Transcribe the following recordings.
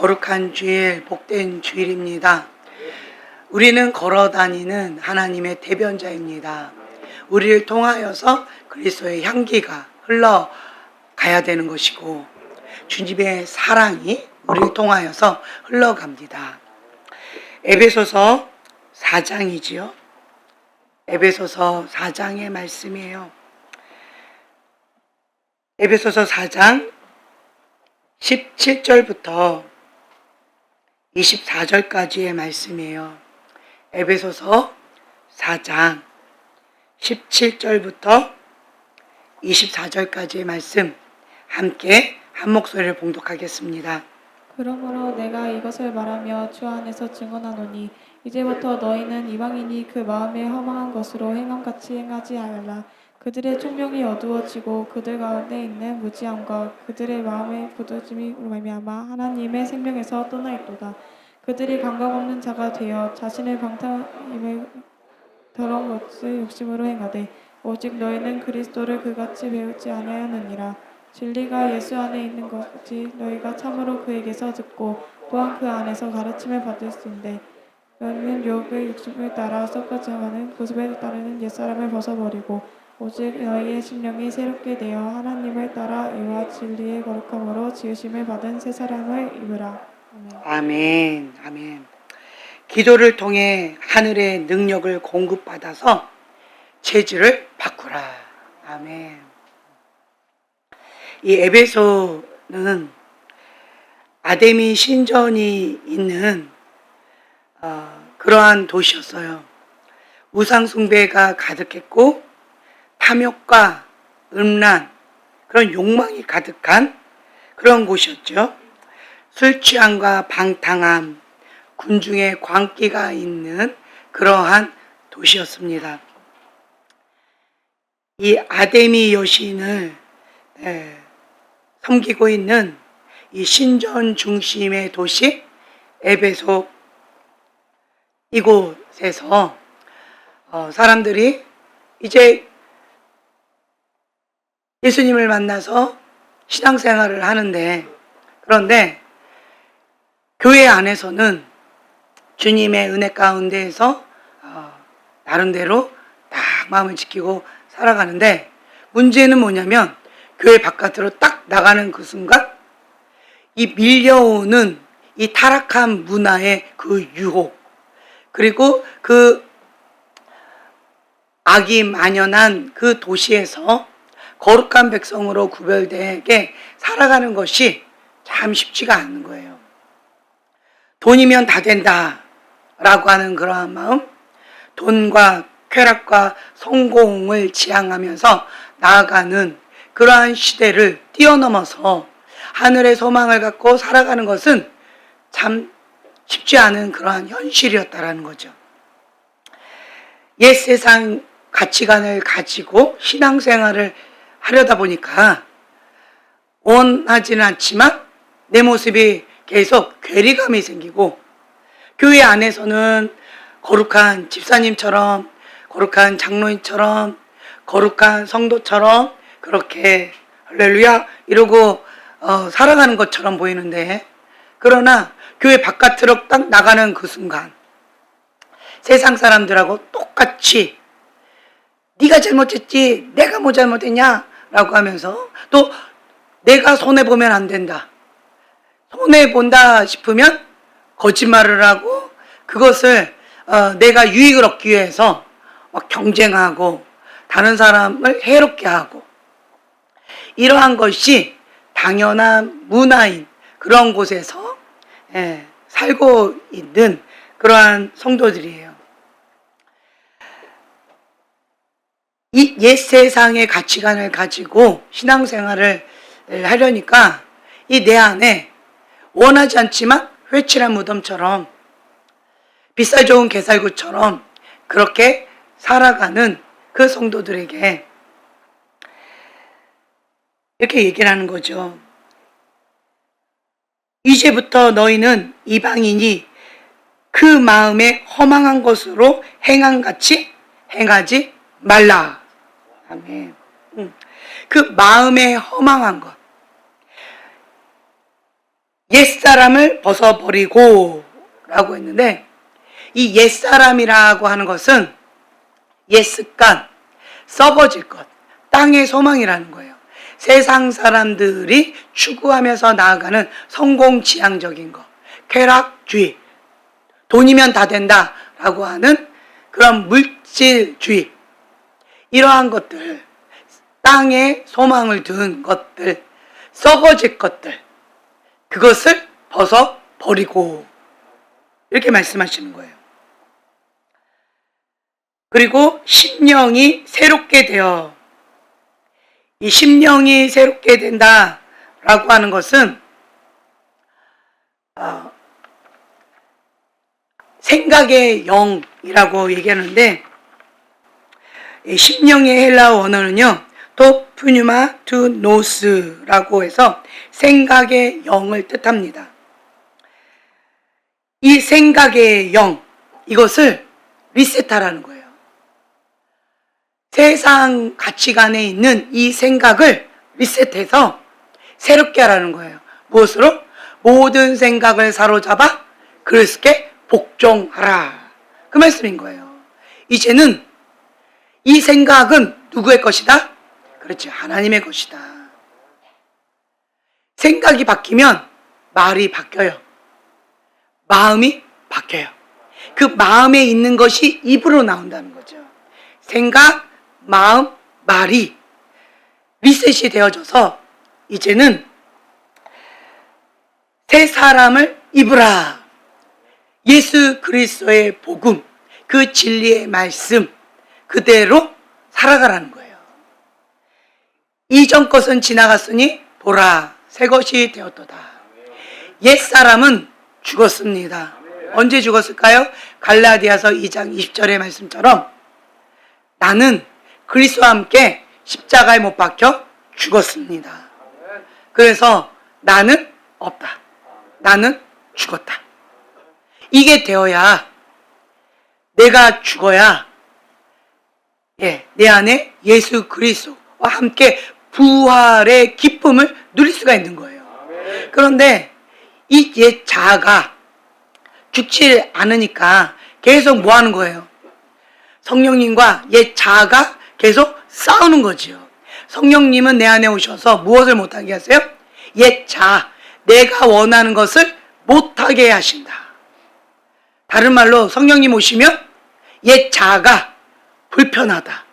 거룩한 주일, 복된 주일입니다. 우리는 걸어다니는 하나님의 대변자입니다. 우리를 통하여서 그리스도의 향기가 흘러가야 되는 것이고, 주님의 사랑이 우리를 통하여서 흘러갑니다. 에베소서 4장이지요. 에베소서 4장의 말씀이에요. 에베소서 4장 17절부터 24절까지의 말씀이에요. 에베소서 4장 17절부터 24절까지의 말씀 함께 한 목소리를 봉독하겠습니다. 그러므로 내가 이것을 말하며 주 안에서 증언하노니 이제부터 너희는 이방인이 그 마음에 허망한 것으로 행함같이 행하지 말라. 그들의 총명이 어두워지고 그들 가운데 있는 무지함과 그들의 마음의 부도짐으로 말미암아 하나님의 생명에서 떠나 있도다. 그들이 감각 없는 자가 되어 자신의 방탕임을 더러운 것을 욕심으로 행하되 오직 너희는 그리스도를 그같이 배우지 아니하느니라. 진리가 예수 안에 있는 것이 너희가 참으로 그에게서 듣고 또한 그 안에서 가르침을 받을 수 있는데 너희는 유혹의 욕심을 따라 썩어져가는 고집에 따르는 옛사람을 벗어버리고 오직 너희의 심령이 새롭게 되어 하나님을 따라 의와 진리의 거룩함으로 지으심을 받은 새 사람을 입으라. 아멘. 아멘. 기도를 통해 하늘의 능력을 공급받아서 체질을 바꾸라. 아멘. 이 에베소는 아데미 신전이 있는 그러한 도시였어요. 우상 숭배가 가득했고 탐욕과 음란, 그런 욕망이 가득한 그런 곳이었죠. 술 취함과 방탕함, 군중의 광기가 있는 그러한 도시였습니다. 이 아데미 여신을 섬기고 있는 이 신전 중심의 도시 에베소, 이곳에서 사람들이 이제 예수님을 만나서 신앙생활을 하는데, 그런데 교회 안에서는 주님의 은혜 가운데에서 나름대로 딱 마음을 지키고 살아가는데, 문제는 뭐냐면 교회 바깥으로 딱 나가는 그 순간 이 밀려오는 이 타락한 문화의 그 유혹, 그리고 그 악이 만연한 그 도시에서 거룩한 백성으로 구별되게 살아가는 것이 참 쉽지가 않은 거예요. 돈이면 다 된다 라고 하는 그러한 마음, 돈과 쾌락과 성공을 지향하면서 나아가는 그러한 시대를 뛰어넘어서 하늘의 소망을 갖고 살아가는 것은 참 쉽지 않은 그러한 현실이었다라는 거죠. 옛 세상 가치관을 가지고 신앙생활을 하려다 보니까 원하지는 않지만 내 모습이 계속 괴리감이 생기고, 교회 안에서는 거룩한 집사님처럼, 거룩한 장로님처럼, 거룩한 성도처럼 그렇게 할렐루야 이러고 살아가는 것처럼 보이는데, 그러나 교회 바깥으로 딱 나가는 그 순간 세상 사람들하고 똑같이 네가 잘못했지 내가 뭐 잘못했냐 라고 하면서, 또 내가 손해보면 안 된다, 손해본다 싶으면 거짓말을 하고 그것을 내가 유익을 얻기 위해서 막 경쟁하고 다른 사람을 해롭게 하고, 이러한 것이 당연한 문화인 그런 곳에서 살고 있는 그러한 성도들이에요. 이 옛 세상의 가치관을 가지고 신앙생활을 하려니까 이 내 안에 원하지 않지만 회칠한 무덤처럼, 비싸 좋은 개살구처럼 그렇게 살아가는 그 성도들에게 이렇게 얘기를 하는 거죠. 이제부터 너희는 이방인이 그 마음에 허망한 것으로 행함같이 행하지 말라. 아멘. 그 마음에 허망한 것, 옛사람을 벗어버리고 라고 했는데, 이 옛사람이라고 하는 것은 옛 습관, 썩어질 것, 땅의 소망이라는 거예요. 세상 사람들이 추구하면서 나아가는 성공지향적인 것, 쾌락주의, 돈이면 다 된다라고 하는 그런 물질주의, 이러한 것들, 땅에 소망을 둔 것들, 썩어질 것들, 그것을 벗어버리고 이렇게 말씀하시는 거예요. 그리고 심령이 새롭게 되어, 이 심령이 새롭게 된다라고 하는 것은 생각의 영이라고 얘기하는데, 심령의 헬라어 원어는요, 또 푸뉴마 투 노스라고 해서 생각의 영을 뜻합니다. 이 생각의 영, 이것을 리셋하라는 거예요. 세상 가치관에 있는 이 생각을 리셋해서 새롭게 하라는 거예요. 무엇으로? 모든 생각을 사로잡아 그리스도께 복종하라. 그 말씀인 거예요. 이제는 이 생각은 누구의 것이다? 그렇지, 하나님의 것이다. 생각이 바뀌면 말이 바뀌어요. 마음이 바뀌어요. 그 마음에 있는 것이 입으로 나온다는 거죠. 생각, 마음, 말이 리셋이 되어져서 이제는 새 사람을 입으라. 예수 그리스도의 복음, 그 진리의 말씀 그대로 살아가라는 거예요. 이전 것은 지나갔으니 보라, 새 것이 되었도다. 옛 사람은 죽었습니다. 언제 죽었을까요? 갈라디아서 2장 20절의 말씀처럼 나는 그리스도와 함께 십자가에 못 박혀 죽었습니다. 그래서 나는 없다. 나는 죽었다. 이게 되어야, 내가 죽어야 내 안에 예수 그리스도와 함께 부활의 기쁨을 누릴 수가 있는 거예요. 그런데 이 옛 자아가 죽지 않으니까 계속 뭐 하는 거예요? 성령님과 옛 자아가 계속 싸우는 거지요. 성령님은 내 안에 오셔서 무엇을 못하게 하세요? 옛 자아, 내가 원하는 것을 못하게 하신다. 다른 말로 성령님 오시면 옛 자아가 불편하다.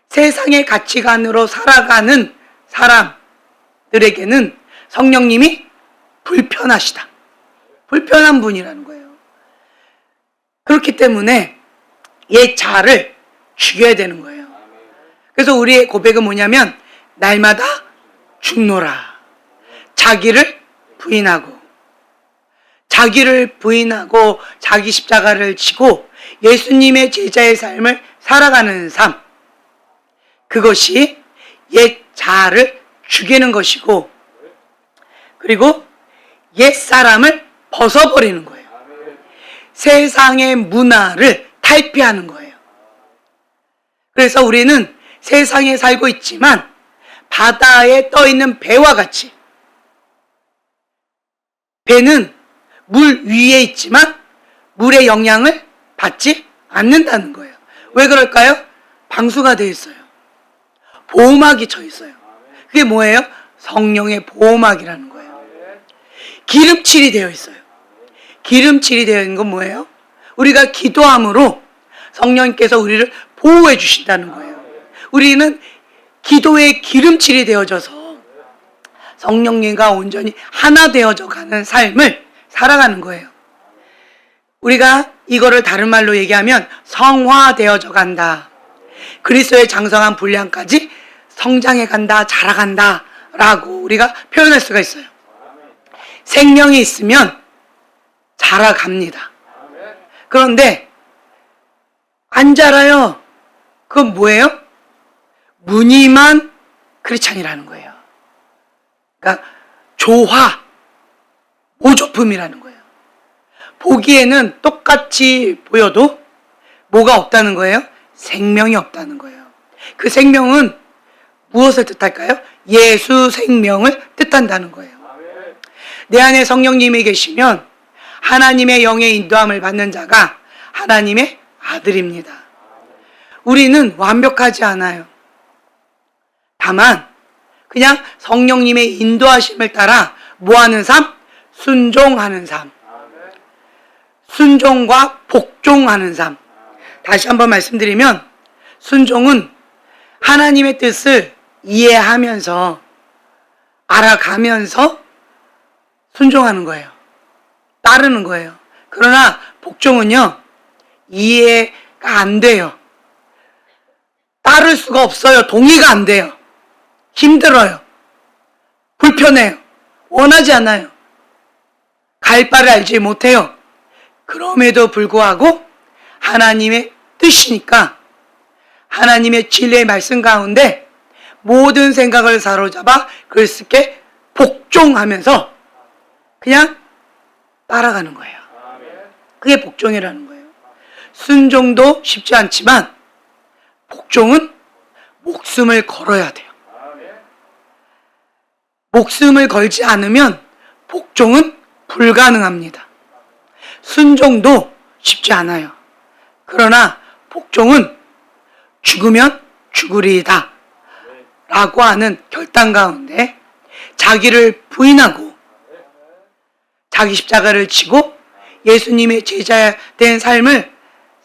세상의 가치관으로 살아가는 사람들에게는 성령님이 불편하시다. 불편한 분이라는 거예요. 그렇기 때문에 옛 자아를 죽여야 되는 거예요. 그래서 우리의 고백은 뭐냐면 날마다 죽노라. 자기를 부인하고 자기 십자가를 지고 예수님의 제자의 삶을 살아가는 삶, 그것이 옛 자아를 죽이는 것이고, 그리고 옛 사람을 벗어버리는 거예요. 세상의 문화를 탈피하는 거예요. 그래서 우리는 세상에 살고 있지만 바다에 떠 있는 배와 같이, 배는 물 위에 있지만 물의 영향을 받지 않는다는 거예요. 왜 그럴까요? 방수가 되어 있어요. 보호막이 쳐 있어요. 그게 뭐예요? 성령의 보호막이라는 거예요. 기름칠이 되어 있어요. 기름칠이 되어 있는 건 뭐예요? 우리가 기도함으로 성령님께서 우리를 보호해 주신다는 거예요. 우리는 기도의 기름칠이 되어져서 성령님과 온전히 하나 되어져 가는 삶을 살아가는 거예요. 우리가 이거를 다른 말로 얘기하면 성화되어져 간다. 그리스도의 장성한 분량까지 성장해 간다, 자라간다 라고 우리가 표현할 수가 있어요. 생명이 있으면 자라갑니다. 그런데 안 자라요. 그건 뭐예요? 무늬만 크리스찬이라는 거예요. 그러니까 조화, 모조품이라는 거예요. 보기에는 똑같이 보여도 뭐가 없다는 거예요? 생명이 없다는 거예요. 그 생명은 무엇을 뜻할까요? 예수 생명을 뜻한다는 거예요. 내 안에 성령님이 계시면 하나님의 영의 인도함을 받는 자가 하나님의 아들입니다. 우리는 완벽하지 않아요. 다만 그냥 성령님의 인도하심을 따라 뭐하는 삶? 순종하는 삶. 순종과 복종하는 삶. 다시 한번 말씀드리면 순종은 하나님의 뜻을 이해하면서 알아가면서 순종하는 거예요. 따르는 거예요. 그러나 복종은요, 이해가 안 돼요. 따를 수가 없어요. 동의가 안 돼요. 힘들어요. 불편해요. 원하지 않아요. 갈 바를 알지 못해요. 그럼에도 불구하고 하나님의 뜻이니까 하나님의 진리의 말씀 가운데 모든 생각을 사로잡아 그리스도께 복종하면서 그냥 따라가는 거예요. 그게 복종이라는 거예요. 순종도 쉽지 않지만 복종은 목숨을 걸어야 돼요. 목숨을 걸지 않으면 복종은 불가능합니다. 순종도 쉽지 않아요. 그러나 복종은 죽으면 죽으리이다 라고 하는 결단 가운데 자기를 부인하고 자기 십자가를 지고 예수님의 제자 된 삶을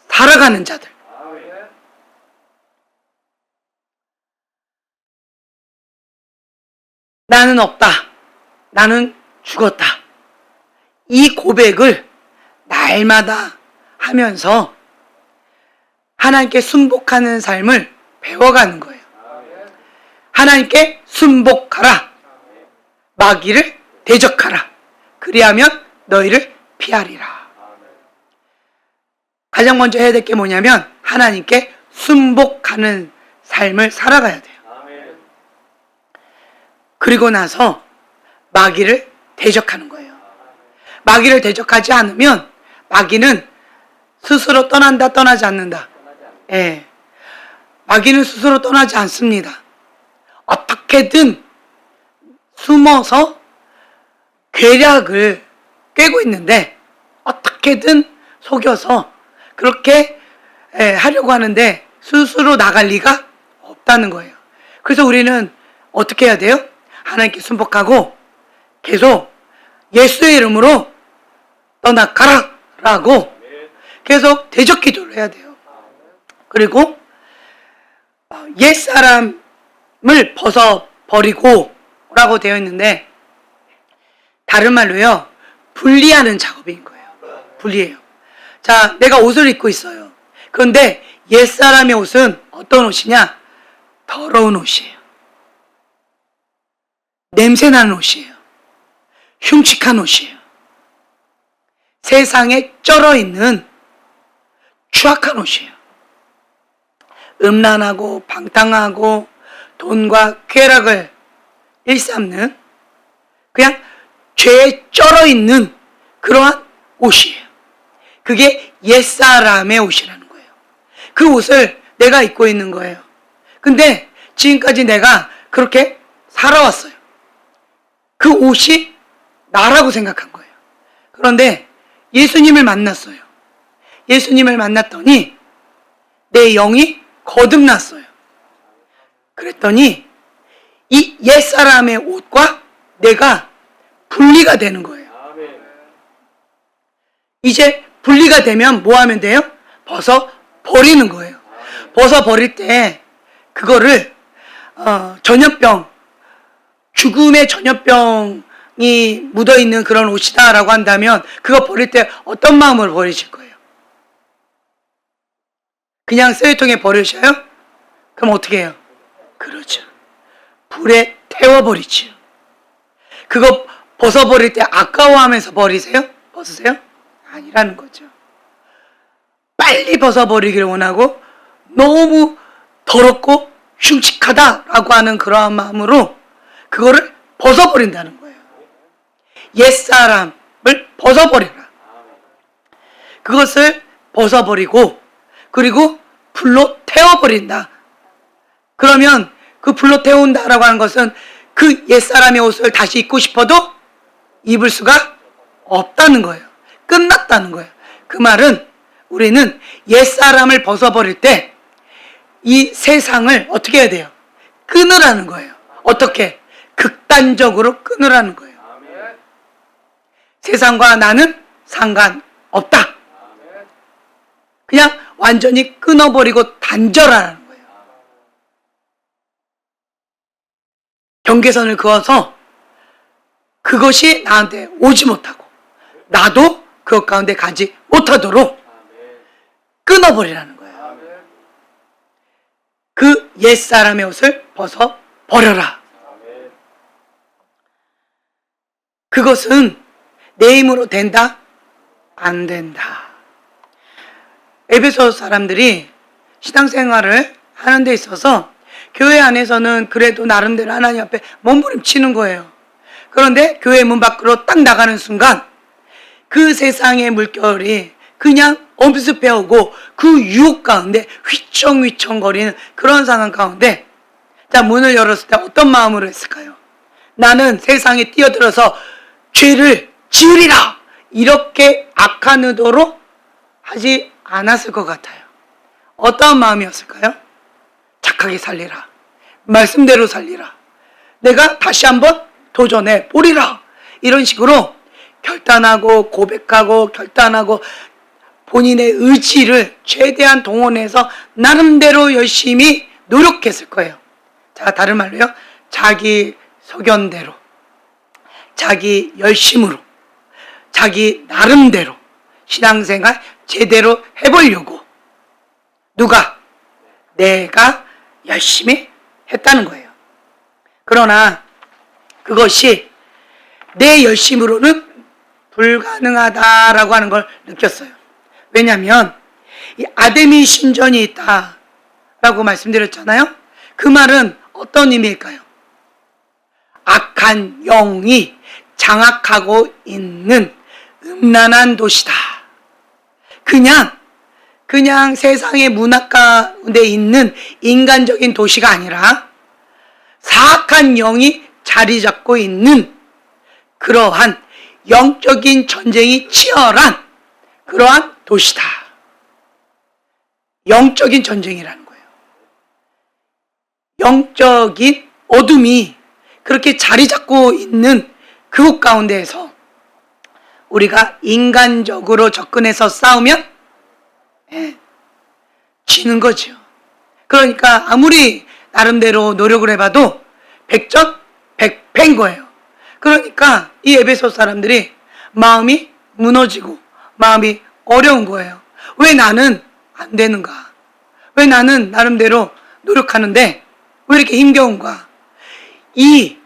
살아가는 자들. 나는 없다. 나는 죽었다. 이 고백을 날마다 하면서 하나님께 순복하는 삶을 배워가는 거예요. 하나님께 순복하라. 마귀를 대적하라. 그리하면 너희를 피하리라. 가장 먼저 해야 될 게 뭐냐면 하나님께 순복하는 삶을 살아가야 돼요. 그리고 나서 마귀를 대적하는 거예요. 마귀를 대적하지 않으면 마귀는 스스로 떠난다, 떠나지 않는다. 예. 마귀는 스스로 떠나지 않습니다. 어떻게든 숨어서 계략을 꿰고 있는데 어떻게든 속여서 그렇게 하려고 하는데 스스로 나갈 리가 없다는 거예요. 그래서 우리는 어떻게 해야 돼요? 하나님께 순복하고 계속 예수의 이름으로 떠나가라 라고 계속 대적 기도를 해야 돼요. 그리고 옛사람을 벗어버리고 라고 되어 있는데 다른 말로요, 분리하는 작업인 거예요. 분리해요. 자, 내가 옷을 입고 있어요. 그런데 옛사람의 옷은 어떤 옷이냐? 더러운 옷이에요. 냄새나는 옷이에요. 흉측한 옷이에요. 세상에 쩔어있는 추악한 옷이에요. 음란하고 방탕하고 돈과 쾌락을 일삼는 그냥 죄에 쩔어있는 그러한 옷이에요. 그게 옛사람의 옷이라는 거예요. 그 옷을 내가 입고 있는 거예요. 근데 지금까지 내가 그렇게 살아왔어요. 그 옷이 나라고 생각한 거예요. 그런데 예수님을 만났어요. 예수님을 만났더니 내 영이 거듭났어요. 그랬더니 이 옛사람의 옷과 내가 분리가 되는 거예요. 이제 분리가 되면 뭐 하면 돼요? 벗어버리는 거예요. 벗어버릴 때 그거를 전염병, 죽음의 전염병이 묻어있는 그런 옷이다 라고 한다면 그거 버릴 때 어떤 마음으로 버리실 거예요? 그냥 쓰레기통에 버리셔요? 그럼 어떻게 해요? 그렇죠. 불에 태워버리죠. 그거 벗어버릴 때 아까워하면서 버리세요? 벗으세요? 아니라는 거죠. 빨리 벗어버리기를 원하고 너무 더럽고 흉측하다라고 하는 그러한 마음으로 그거를 벗어버린다는 거예요. 옛사람을 벗어버리라. 그것을 벗어버리고 그리고 불로 태워버린다. 그러면 그 불로 태운다라고 하는 것은 그 옛사람의 옷을 다시 입고 싶어도 입을 수가 없다는 거예요. 끝났다는 거예요. 그 말은 우리는 옛사람을 벗어버릴 때 이 세상을 어떻게 해야 돼요? 끊으라는 거예요. 어떻게? 극단적으로 끊으라는 거예요. 세상과 나는 상관없다. 그냥 완전히 끊어버리고 단절하라는 거예요. 경계선을 그어서 그것이 나한테 오지 못하고 나도 그것 가운데 가지 못하도록 끊어버리라는 거예요. 그 옛사람의 옷을 벗어 버려라. 그것은 내 힘으로 된다? 안 된다. 에베소 사람들이 신앙생활을 하는 데 있어서 교회 안에서는 그래도 나름대로 하나님 앞에 몸부림치는 거예요. 그런데 교회 문 밖으로 딱 나가는 순간 그 세상의 물결이 그냥 엄습해오고 그 유혹 가운데 휘청휘청거리는 그런 상황 가운데 자, 문을 열었을 때 어떤 마음으로 했을까요? 나는 세상에 뛰어들어서 죄를 지으리라, 이렇게 악한 의도로 하지 않았을 것 같아요. 어떤 마음이었을까요? 착하게 살리라, 말씀대로 살리라, 내가 다시 한번 도전해 보리라, 이런 식으로 결단하고 고백하고 결단하고 본인의 의지를 최대한 동원해서 나름대로 열심히 노력했을 거예요. 자, 다른 말로요, 자기 소견대로, 자기 열심으로, 자기 나름대로 신앙생활 제대로 해보려고 누가? 내가 열심히 했다는 거예요. 그러나 그것이 내 열심으로는 불가능하다라고 하는 걸 느꼈어요. 왜냐하면 이 아담이 심전이 있다라고 말씀드렸잖아요. 그 말은 어떤 의미일까요? 악한 영이 장악하고 있는 음란한 도시다. 그냥 세상의 문화 가운데 있는 인간적인 도시가 아니라 사악한 영이 자리 잡고 있는 그러한 영적인 전쟁이 치열한 그러한 도시다. 영적인 전쟁이라는 거예요. 영적인 어둠이 그렇게 자리 잡고 있는 그곳 가운데에서 우리가 인간적으로 접근해서 싸우면 지는 거죠. 그러니까 아무리 나름대로 노력을 해봐도 100점 100패인 거예요. 그러니까 이 에베소 사람들이 마음이 무너지고 마음이 어려운 거예요. 왜 나는 안 되는가? 왜 나는 나름대로 노력하는데 왜 이렇게 힘겨운가? 이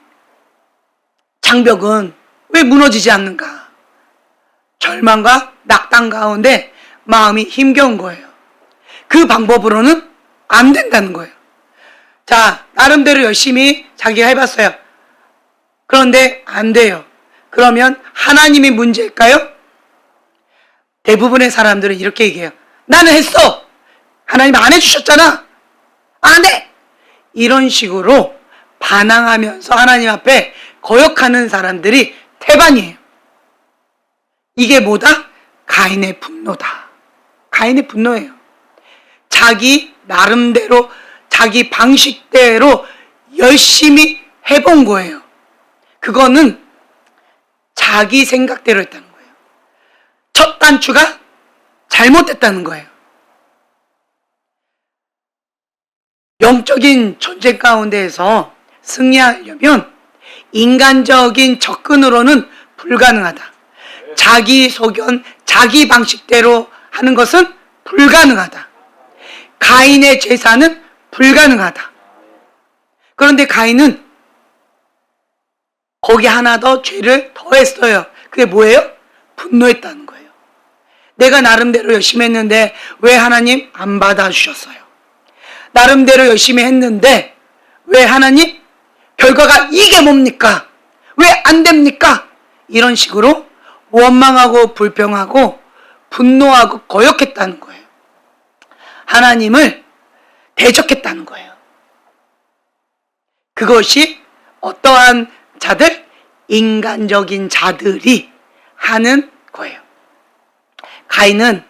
장벽은 왜 무너지지 않는가? 절망과 낙담 가운데 마음이 힘겨운 거예요. 그 방법으로는 안 된다는 거예요. 자, 나름대로 열심히 자기가 해봤어요. 그런데 안 돼요. 그러면 하나님이 문제일까요? 대부분의 사람들은 이렇게 얘기해요. 나는 했어. 하나님 안 해주셨잖아. 안 돼. 이런 식으로 반항하면서 하나님 앞에 거역하는 사람들이 태반이에요. 이게 뭐다? 가인의 분노다. 가인의 분노예요. 자기 나름대로 자기 방식대로 열심히 해본 거예요. 그거는 자기 생각대로 했다는 거예요. 첫 단추가 잘못됐다는 거예요. 영적인 전쟁 가운데에서 승리하려면 인간적인 접근으로는 불가능하다. 자기 소견, 자기 방식대로 하는 것은 불가능하다. 가인의 제사는 불가능하다. 그런데 가인은 거기 하나 더 죄를 더했어요. 그게 뭐예요? 분노했다는 거예요. 내가 나름대로 열심히 했는데 왜 하나님 안 받아주셨어요? 나름대로 열심히 했는데 왜 하나님 결과가 이게 뭡니까? 왜 안 됩니까? 이런 식으로 원망하고 불평하고 분노하고 거역했다는 거예요. 하나님을 대적했다는 거예요. 그것이 어떠한 자들? 인간적인 자들이 하는 거예요. 가인은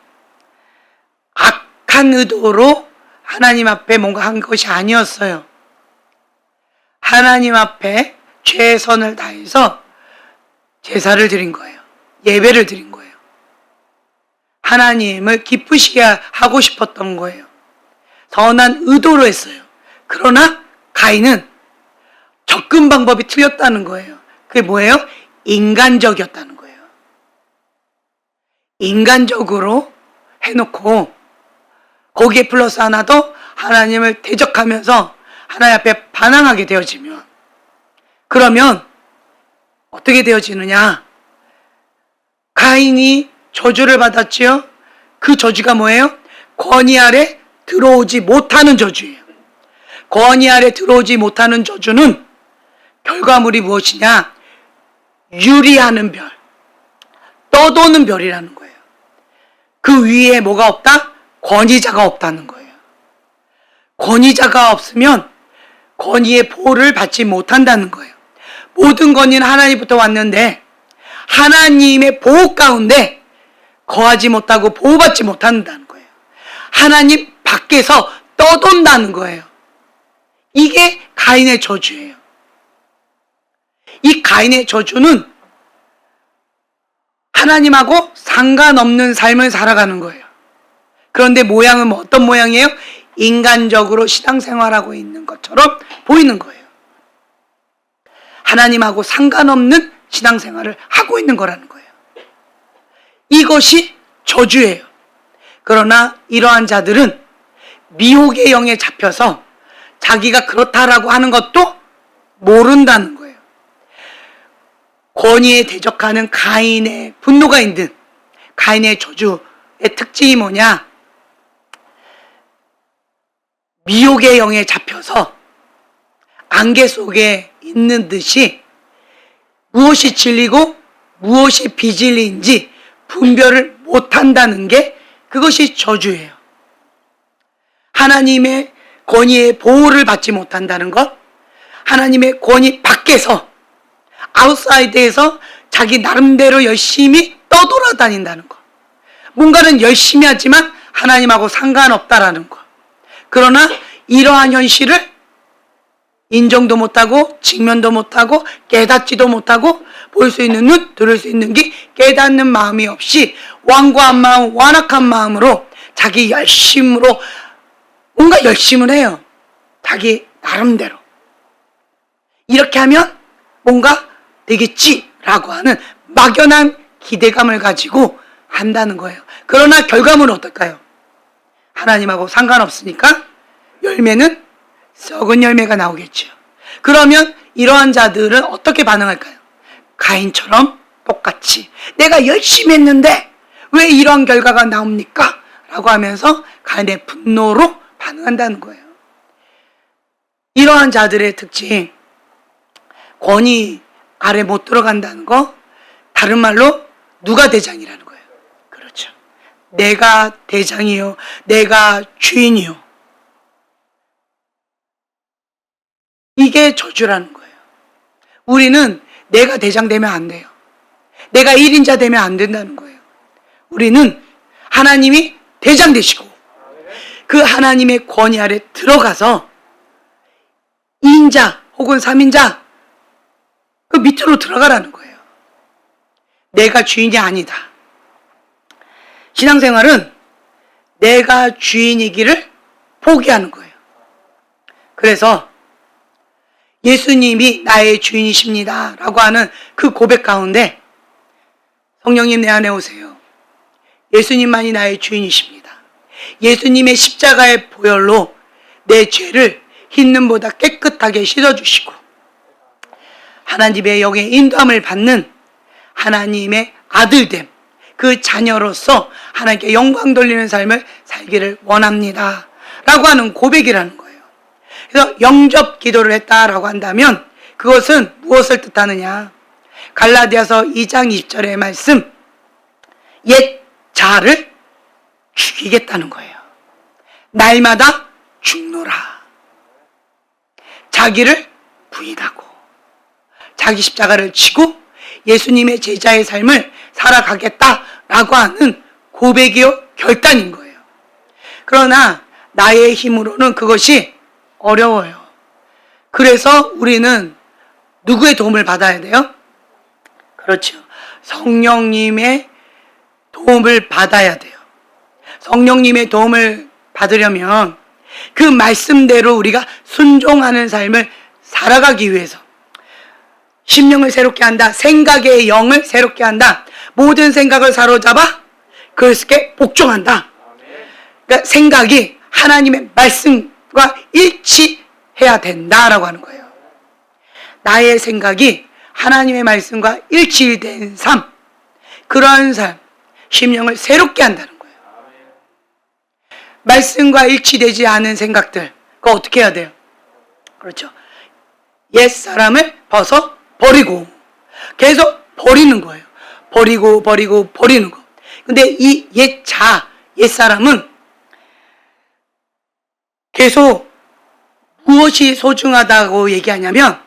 악한 의도로 하나님 앞에 뭔가 한 것이 아니었어요. 하나님 앞에 최선을 다해서 제사를 드린 거예요. 예배를 드린 거예요. 하나님을 기쁘시게 하고 싶었던 거예요. 선한 의도로 했어요. 그러나 가인은 접근 방법이 틀렸다는 거예요. 그게 뭐예요? 인간적이었다는 거예요. 인간적으로 해놓고 거기에 플러스 하나 더 하나님을 대적하면서 하나님 앞에 반항하게 되어지면, 그러면 어떻게 되어지느냐? 가인이 저주를 받았지요. 그 저주가 뭐예요? 권위 아래 들어오지 못하는 저주예요. 권위 아래 들어오지 못하는 저주는 결과물이 무엇이냐? 유리하는 별, 떠도는 별이라는 거예요. 그 위에 뭐가 없다? 권위자가 없다는 거예요. 권위자가 없으면 권위의 보호를 받지 못한다는 거예요. 모든 권위는 하나님부터 왔는데 하나님의 보호 가운데 거하지 못하고 보호받지 못한다는 거예요. 하나님 밖에서 떠돈다는 거예요. 이게 가인의 저주예요. 이 가인의 저주는 하나님하고 상관없는 삶을 살아가는 거예요. 그런데 모양은 어떤 모양이에요? 인간적으로 신앙생활하고 있는 것처럼 보이는 거예요. 하나님하고 상관없는 신앙생활을 하고 있는 거라는 거예요. 이것이 저주예요. 그러나 이러한 자들은 미혹의 영에 잡혀서 자기가 그렇다라고 하는 것도 모른다는 거예요. 권위에 대적하는 가인의 분노가 있는 가인의 저주의 특징이 뭐냐? 미혹의 영에 잡혀서 안개 속에 있는 듯이 무엇이 진리고 무엇이 비진리인지 분별을 못한다는 게 그것이 저주예요. 하나님의 권위의 보호를 받지 못한다는 것, 하나님의 권위 밖에서 아웃사이드에서 자기 나름대로 열심히 떠돌아다닌다는 것, 뭔가는 열심히 하지만 하나님하고 상관없다라는 것. 그러나 이러한 현실을 인정도 못하고 직면도 못하고 깨닫지도 못하고 볼 수 있는 눈, 들을 수 있는 귀, 깨닫는 마음이 없이 완고한 마음, 완악한 마음으로 자기 열심으로 뭔가 열심을 해요. 자기 나름대로. 이렇게 하면 뭔가 되겠지라고 하는 막연한 기대감을 가지고 한다는 거예요. 그러나 결과물은 어떨까요? 하나님하고 상관없으니까 열매는 썩은 열매가 나오겠죠. 그러면 이러한 자들은 어떻게 반응할까요? 가인처럼 똑같이 내가 열심히 했는데 왜 이러한 결과가 나옵니까? 라고 하면서 가인의 분노로 반응한다는 거예요. 이러한 자들의 특징, 권위 아래 못 들어간다는 거, 다른 말로 누가 대장이라는 거예요. 그렇죠. 내가 대장이요, 내가 주인이요. 이게 저주라는 거예요. 우리는 내가 대장 되면 안 돼요. 내가 1인자 되면 안 된다는 거예요. 우리는 하나님이 대장 되시고 그 하나님의 권위 아래 들어가서 2인자 혹은 3인자 그 밑으로 들어가라는 거예요. 내가 주인이 아니다. 신앙생활은 내가 주인이기를 포기하는 거예요. 그래서 예수님이 나의 주인이십니다 라고 하는 그 고백 가운데 성령님 내 안에 오세요. 예수님만이 나의 주인이십니다. 예수님의 십자가의 보혈로 내 죄를 흰눈보다 깨끗하게 씻어주시고 하나님의 영의 인도함을 받는 하나님의 아들됨, 그 자녀로서 하나님께 영광 돌리는 삶을 살기를 원합니다 라고 하는 고백이라는 거예요. 그래서 영접 기도를 했다라고 한다면 그것은 무엇을 뜻하느냐? 갈라디아서 2장 20절의 말씀, 옛 자를 죽이겠다는 거예요. 날마다 죽노라. 자기를 부인하고 자기 십자가를 지고 예수님의 제자의 삶을 살아가겠다라고 하는 고백이요, 결단인 거예요. 그러나 나의 힘으로는 그것이 어려워요. 그래서 우리는 누구의 도움을 받아야 돼요? 그렇죠. 성령님의 도움을 받아야 돼요. 성령님의 도움을 받으려면 그 말씀대로 우리가 순종하는 삶을 살아가기 위해서 심령을 새롭게 한다. 생각의 영을 새롭게 한다. 모든 생각을 사로잡아 그것에 복종한다. 그러니까 생각이 하나님의 말씀과 일치해야 된다라고 하는 거예요. 나의 생각이 하나님의 말씀과 일치된 삶, 그러한 삶, 심령을 새롭게 한다는 거예요. 말씀과 일치되지 않은 생각들, 그거 어떻게 해야 돼요? 그렇죠. 옛사람을 벗어 버리고 계속 버리는 거예요. 버리고 버리는 거. 근데 이 옛사람은 계속 무엇이 소중하다고 얘기하냐면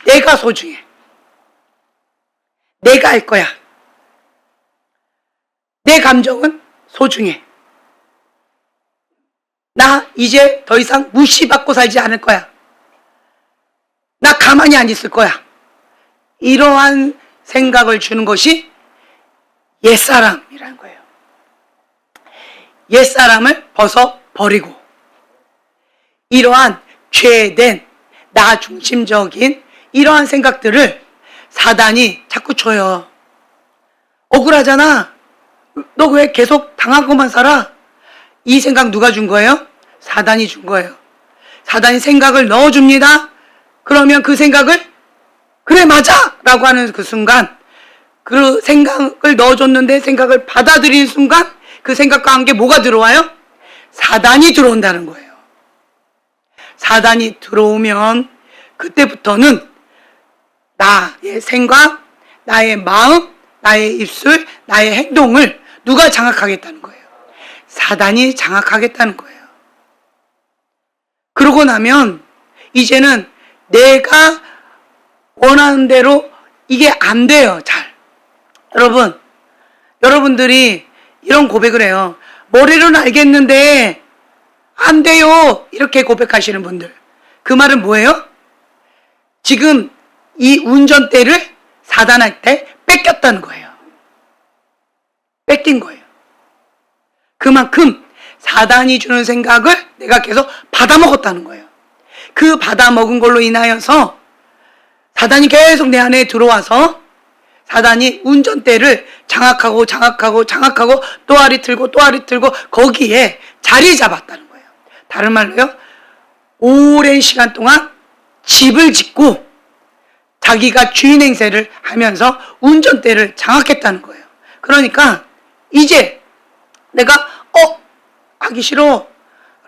내가 소중해. 내가 할 거야. 내 감정은 소중해. 나 이제 더 이상 무시받고 살지 않을 거야. 나 가만히 안 있을 거야. 이러한 생각을 주는 것이 옛사람이라는 거예요. 옛사람을 벗어버리고 이러한 죄된 나 중심적인 이러한 생각들을 사단이 자꾸 줘요. 억울하잖아. 너 왜 계속 당하고만 살아? 이 생각 누가 준 거예요? 사단이 준 거예요. 사단이 생각을 넣어줍니다. 그러면 그 생각을 그래 맞아! 라고 하는 그 순간 그 생각을 넣어줬는데 생각을 받아들이는 순간 그 생각과 함께 뭐가 들어와요? 사단이 들어온다는 거예요. 사단이 들어오면 그때부터는 나의 생각, 나의 마음, 나의 입술, 나의 행동을 누가 장악하겠다는 거예요? 사단이 장악하겠다는 거예요. 그러고 나면 이제는 내가 원하는 대로 이게 안 돼요. 잘. 여러분들이 이런 고백을 해요. 머리로는 알겠는데 안 돼요. 이렇게 고백하시는 분들. 그 말은 뭐예요? 지금 이 운전대를 사단한테 뺏겼다는 거예요. 뺏긴 거예요. 그만큼 사단이 주는 생각을 내가 계속 받아먹었다는 거예요. 그 받아먹은 걸로 인하여서 사단이 계속 내 안에 들어와서 사단이 운전대를 장악하고 또아리 틀고 거기에 자리 잡았다는 거예요. 다른 말로요, 오랜 시간 동안 집을 짓고 자기가 주인 행세를 하면서 운전대를 장악했다는 거예요. 그러니까 이제 내가 하기 싫어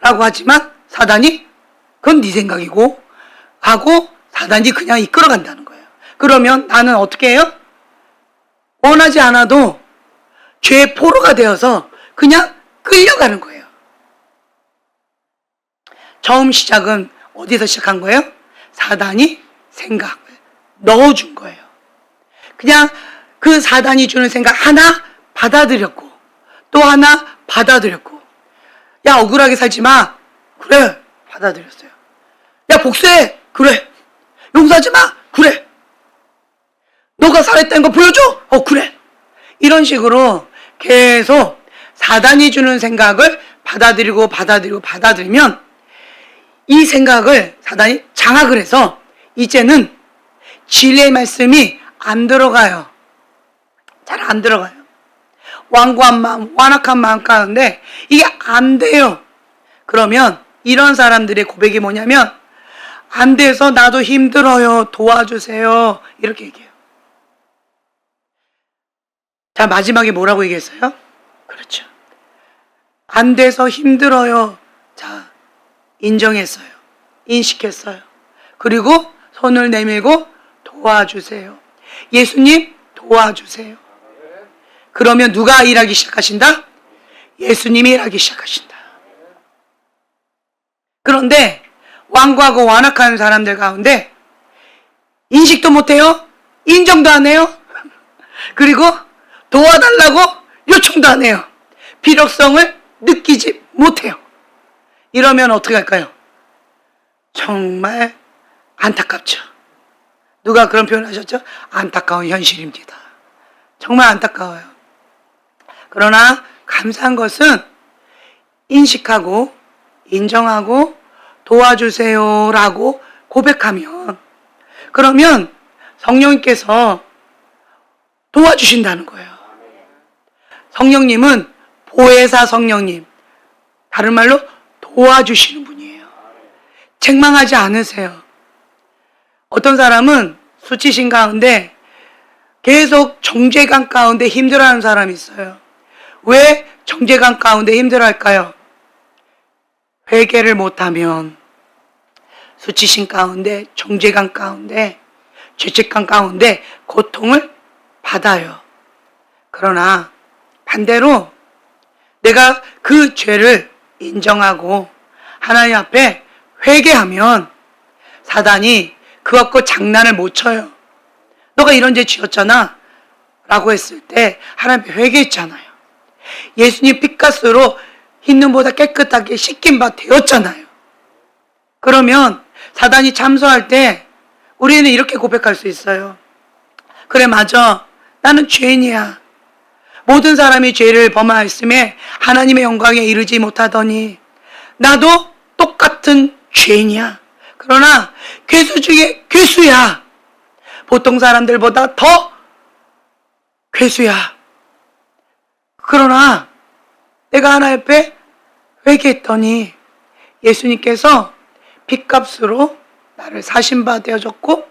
라고 하지만 사단이 그건 네 생각이고 하고 사단이 그냥 이끌어간다는 거예요. 그러면 나는 어떻게 해요? 원하지 않아도 죄의 포로가 되어서 그냥 끌려가는 거예요. 처음 시작은 어디서 시작한 거예요? 사단이 생각을 넣어준 거예요. 그냥 그 사단이 주는 생각 하나 받아들였고 또 하나 받아들였고, 야 억울하게 살지 마. 그래 받아들였어요. 야 복수해. 그래. 용서하지 마. 그래. 너가 살했다는 거 보여줘. 그래. 이런 식으로 계속 사단이 주는 생각을 받아들이면 이 생각을 사단이 장악을 해서 이제는 진리의 말씀이 안 들어가요. 잘 안 들어가요. 완고한 마음, 완악한 마음 가운데 이게 안 돼요. 그러면 이런 사람들의 고백이 뭐냐면 안 돼서 나도 힘들어요. 도와주세요. 이렇게 얘기해요. 자, 마지막에 뭐라고 얘기했어요? 그렇죠. 안 돼서 힘들어요. 자, 인정했어요. 인식했어요. 그리고 손을 내밀고 도와주세요. 예수님 도와주세요. 그러면 누가 일하기 시작하신다? 예수님이 일하기 시작하신다. 그런데 완고하고 완악한 사람들 가운데 인식도 못해요. 인정도 안 해요. 그리고 도와달라고 요청도 안 해요. 필요성을 느끼지 못해요. 이러면 어떻게 할까요? 정말 안타깝죠. 누가 그런 표현을 하셨죠? 안타까운 현실입니다. 정말 안타까워요. 그러나 감사한 것은 인식하고 인정하고 도와주세요라고 고백하면, 그러면 성령님께서 도와주신다는 거예요. 성령님은 보혜사 성령님, 다른 말로 도와주시는 분이에요. 책망하지 않으세요. 어떤 사람은 수치심 가운데 계속 정죄감 가운데 힘들어하는 사람이 있어요. 왜 정죄감 가운데 힘들어할까요? 회개를 못하면 수치심 가운데, 정죄감 가운데, 죄책감 가운데 고통을 받아요. 그러나 반대로 내가 그 죄를 인정하고 하나님 앞에 회개하면 사단이 그 갖고 장난을 못 쳐요. 너가 이런 죄 지었잖아 라고 했을 때 하나님 앞에 회개했잖아요. 예수님 피값으로 흰눈보다 깨끗하게 씻긴 바 되었잖아요. 그러면 사단이 참소할 때 우리는 이렇게 고백할 수 있어요. 그래, 맞아. 나는 죄인이야. 모든 사람이 죄를 범하였음에 하나님의 영광에 이르지 못하더니 나도 똑같은 죄인이야. 그러나 괴수 중에 괴수야. 보통 사람들보다 더 괴수야. 그러나 내가 하나님 앞에 회개했더니 예수님께서 핏값으로 나를 사신 바 되어졌고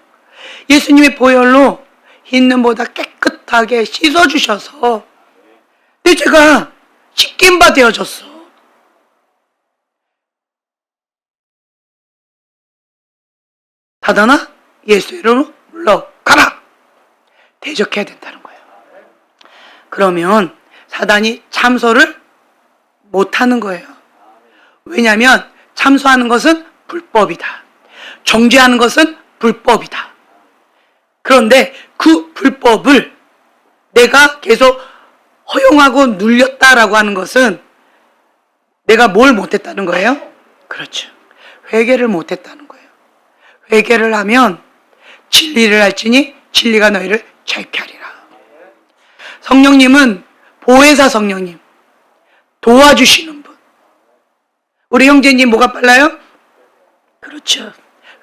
예수님의 보혈로 흰눈보다 깨끗하게 씻어주셔서 내 죄가 씻긴 바 되어졌어. 사단아, 예수의 이름으로 물러가라. 대적해야 된다는 거예요. 그러면 사단이 참소를 못하는 거예요. 왜냐하면 참소하는 것은 불법이다. 정죄하는 것은 불법이다. 그런데 그 불법을 내가 계속 허용하고 눌렸다라고 하는 것은 내가 뭘 못했다는 거예요? 그렇죠. 회개를 못했다는 거예요. 회개를 하면 진리를 알지니 진리가 너희를 자유케 하리라. 성령님은 보혜사 성령님, 도와주시는 분. 우리 형제님 뭐가 빨라요? 그렇죠.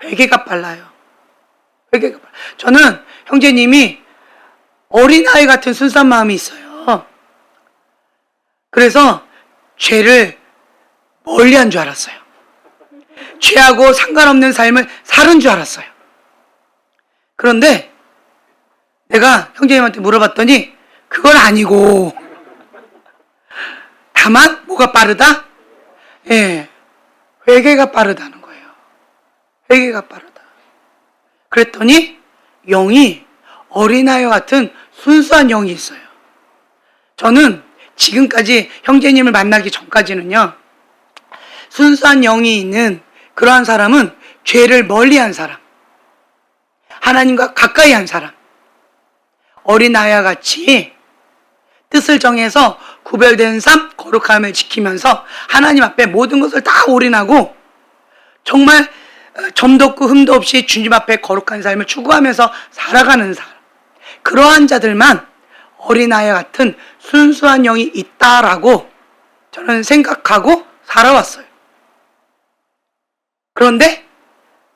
회개가 빨라요. 회개가 빨라요. 저는 형제님이 어린아이 같은 순수한 마음이 있어요. 그래서 죄를 멀리한 줄 알았어요. 죄하고 상관없는 삶을 사는 줄 알았어요. 그런데 내가 형제님한테 물어봤더니 그건 아니고, 다만 뭐가 빠르다? 예, 회개가 빠르다는 거예요. 회개가 빠르다. 그랬더니 영이 어린아이와 같은 순수한 영이 있어요. 저는 지금까지 형제님을 만나기 전까지는요, 순수한 영이 있는 그러한 사람은 죄를 멀리한 사람, 하나님과 가까이 한 사람, 어린아이와 같이 뜻을 정해서 구별된 삶, 거룩함을 지키면서 하나님 앞에 모든 것을 다 올인하고 정말 점도 없고 흠도 없이 주님 앞에 거룩한 삶을 추구하면서 살아가는 사람, 그러한 자들만 어린아이와 같은 순수한 영이 있다라고 저는 생각하고 살아왔어요. 그런데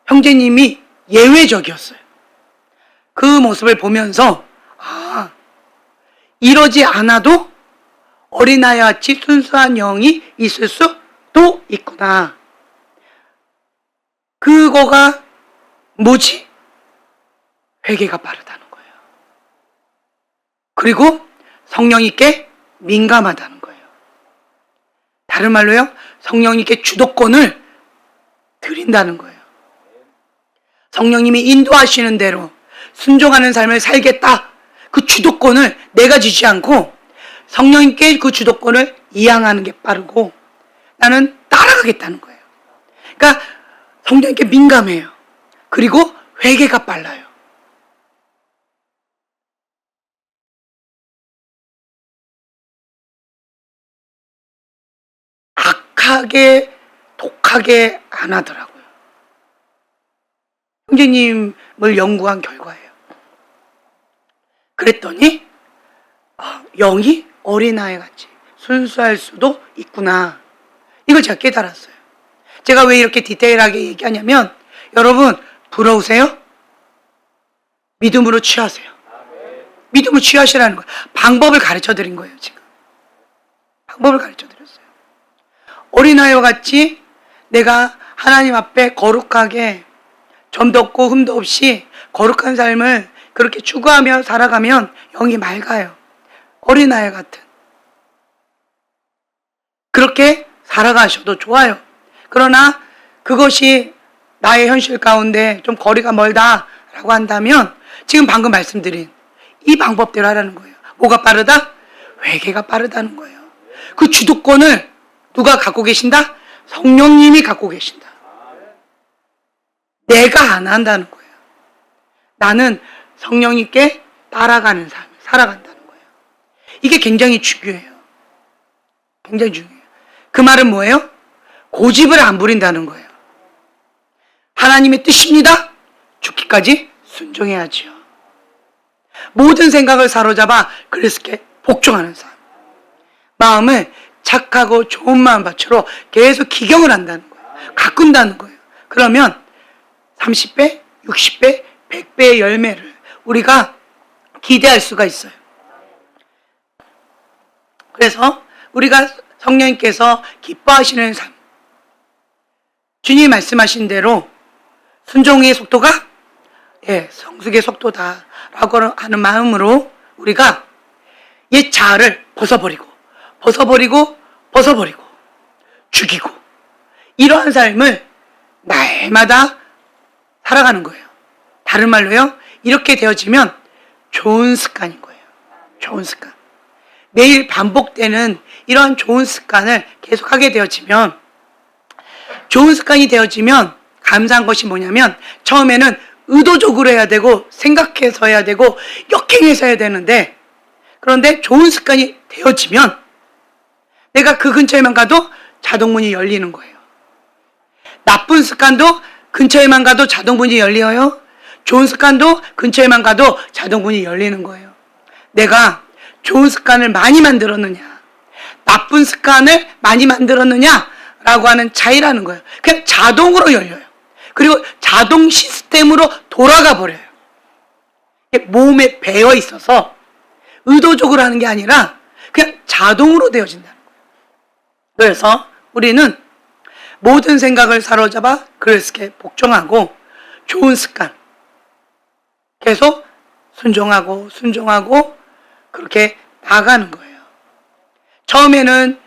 형제님이 예외적이었어요. 그 모습을 보면서 이러지 않아도 어린아이와 같이 순수한 영이 있을 수도 있구나. 그거가 뭐지? 회개가 빠르다는 거예요. 그리고 성령님께 민감하다는 거예요. 다른 말로요, 성령님께 주도권을 드린다는 거예요. 성령님이 인도하시는 대로 순종하는 삶을 살겠다. 그 주도권을 내가 주지 않고 성령님께 그 주도권을 이양하는 게 빠르고 나는 따라가겠다는 거예요. 그러니까 성령님께 민감해요. 그리고 회개가 빨라요. 약하게 독하게 안 하더라고요. 형제님을 연구한 결과예요. 그랬더니 영이 어린아이같이 순수할 수도 있구나. 이걸 제가 깨달았어요. 제가 왜 이렇게 디테일하게 얘기하냐면 여러분 부러우세요? 믿음으로 취하세요. 믿음으로 취하시라는 거예요. 방법을 가르쳐 드린 거예요. 지금 방법을 가르쳐 드렸어요. 어린아이와 같이 내가 하나님 앞에 거룩하게 점도 없고 흠도 없이 거룩한 삶을 그렇게 추구하며 살아가면 영이 맑아요. 어린아이 같은 그렇게 살아가셔도 좋아요. 그러나 그것이 나의 현실 가운데 좀 거리가 멀다라고 한다면 지금 방금 말씀드린 이 방법대로 하라는 거예요. 뭐가 빠르다? 회개가 빠르다는 거예요. 그 주도권을 누가 갖고 계신다? 성령님이 갖고 계신다. 내가 안 한다는 거예요. 나는 성령님께 따라가는 삶을 살아간다는 거예요. 이게 굉장히 중요해요. 굉장히 중요해요. 그 말은 뭐예요? 고집을 안 부린다는 거예요. 하나님의 뜻입니다. 죽기까지 순종해야지요. 모든 생각을 사로잡아 그리스도께 복종하는 삶. 마음을 착하고 좋은 마음밭으로 계속 기경을 한다는 거예요. 가꾼다는 거예요. 그러면 30배, 60배, 100배의 열매를 우리가 기대할 수가 있어요. 그래서 우리가 성령님께서 기뻐하시는 삶, 주님이 말씀하신 대로 순종의 속도가 성숙의 속도다라고 하는 마음으로 우리가 옛 자아를 벗어버리고 죽이고 이러한 삶을 날마다 살아가는 거예요. 다른 말로요, 이렇게 되어지면 좋은 습관인 거예요. 좋은 습관. 매일 반복되는 이러한 좋은 습관을 계속하게 되어지면, 좋은 습관이 되어지면 감사한 것이 뭐냐면, 처음에는 의도적으로 해야 되고 생각해서 해야 되고 역행해서 해야 되는데, 그런데 좋은 습관이 되어지면 내가 그 근처에만 가도 자동문이 열리는 거예요. 나쁜 습관도 근처에만 가도 자동문이 열려요. 좋은 습관도 근처에만 가도 자동문이 열리는 거예요. 내가 좋은 습관을 많이 만들었느냐, 나쁜 습관을 많이 만들었느냐라고 하는 차이라는 거예요. 그냥 자동으로 열려요. 그리고 자동 시스템으로 돌아가 버려요. 몸에 배어 있어서 의도적으로 하는 게 아니라 그냥 자동으로 되어진다는 거예요. 그래서 우리는 모든 생각을 사로잡아 그리스도께 복종하고 좋은 습관 계속 순종하고 그렇게 나가는 거예요. 처음에는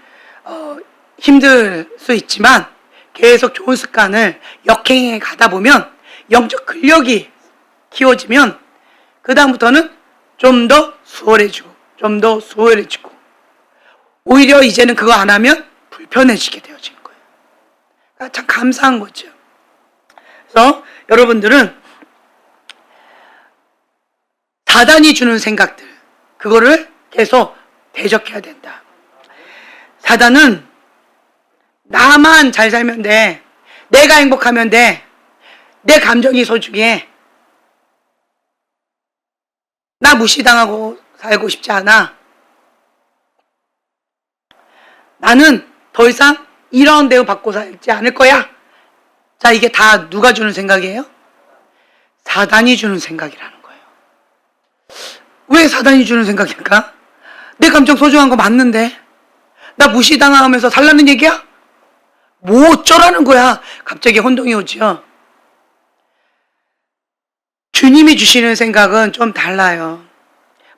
힘들 수 있지만 계속 좋은 습관을 역행해 가다 보면 영적 근력이 키워지면 그 다음부터는 좀 더 수월해지고 오히려 이제는 그거 안 하면 불편해지게 되어지는 거예요. 그러니까 참 감사한 거죠. 그래서 여러분들은 사단이 주는 생각들, 그거를 계속 대적해야 된다. 사단은 나만 잘 살면 돼, 내가 행복하면 돼, 내 감정이 소중해, 나 무시당하고 살고 싶지 않아, 나는 더 이상 이런 대우 받고 살지 않을 거야. 자, 이게 다 누가 주는 생각이에요? 사단이 주는 생각이라는 거예요. 왜 사단이 주는 생각일까? 내 감정 소중한 거 맞는데 나 무시당하면서 살라는 얘기야? 뭐 어쩌라는 거야? 갑자기 혼동이 오죠. 주님이 주시는 생각은 좀 달라요.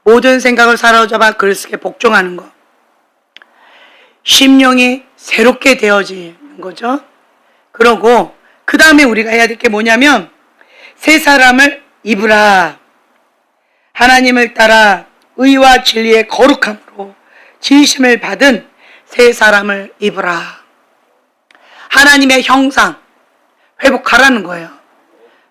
모든 생각을 사로잡아 그리스도께 복종하는 거. 심령이 새롭게 되어지는 거죠. 그러고 그 다음에 우리가 해야 될 게 뭐냐면, 새 사람을 입으라. 하나님을 따라 의와 진리의 거룩함으로 지으심을 받은 새 사람을 입으라. 하나님의 형상 회복하라는 거예요.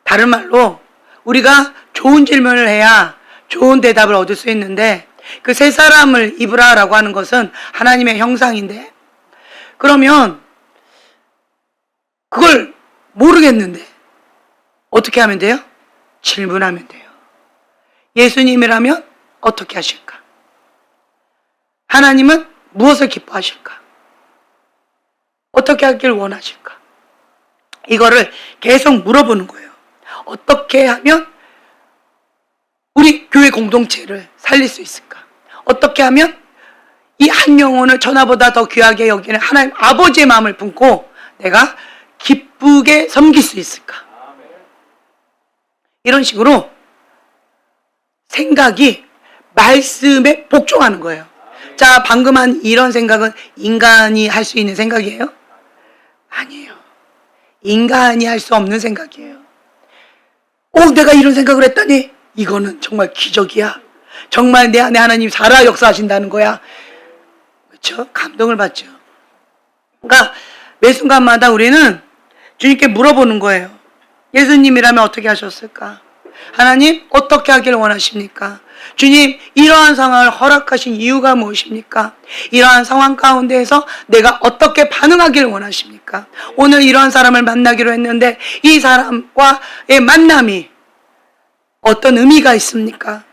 다른 말로 우리가 좋은 질문을 해야 좋은 대답을 얻을 수 있는데, 그 새 사람을 입으라라고 하는 것은 하나님의 형상인데, 그러면 그걸 모르겠는데 어떻게 하면 돼요? 질문하면 돼요. 예수님이라면 어떻게 하실까? 하나님은 무엇을 기뻐하실까? 어떻게 하길 원하실까? 이거를 계속 물어보는 거예요. 어떻게 하면 우리 교회 공동체를 살릴 수 있을까? 어떻게 하면 이 한 영혼을 전하보다 더 귀하게 여기는 하나님 아버지의 마음을 품고 내가 기쁘게 섬길 수 있을까? 이런 식으로 생각이 말씀에 복종하는 거예요. 자, 방금 한 이런 생각은 인간이 할 수 있는 생각이에요? 아니에요. 인간이 할 수 없는 생각이에요. 내가 이런 생각을 했다니 이거는 정말 기적이야. 정말 내 안에 하나님 살아 역사하신다는 거야. 그렇죠? 감동을 받죠. 그러니까 매 순간마다 우리는 주님께 물어보는 거예요. 예수님이라면 어떻게 하셨을까? 하나님 어떻게 하길 원하십니까? 주님 이러한 상황을 허락하신 이유가 무엇입니까? 이러한 상황 가운데에서 내가 어떻게 반응하길 원하십니까? 오늘 이러한 사람을 만나기로 했는데 이 사람과의 만남이 어떤 의미가 있습니까?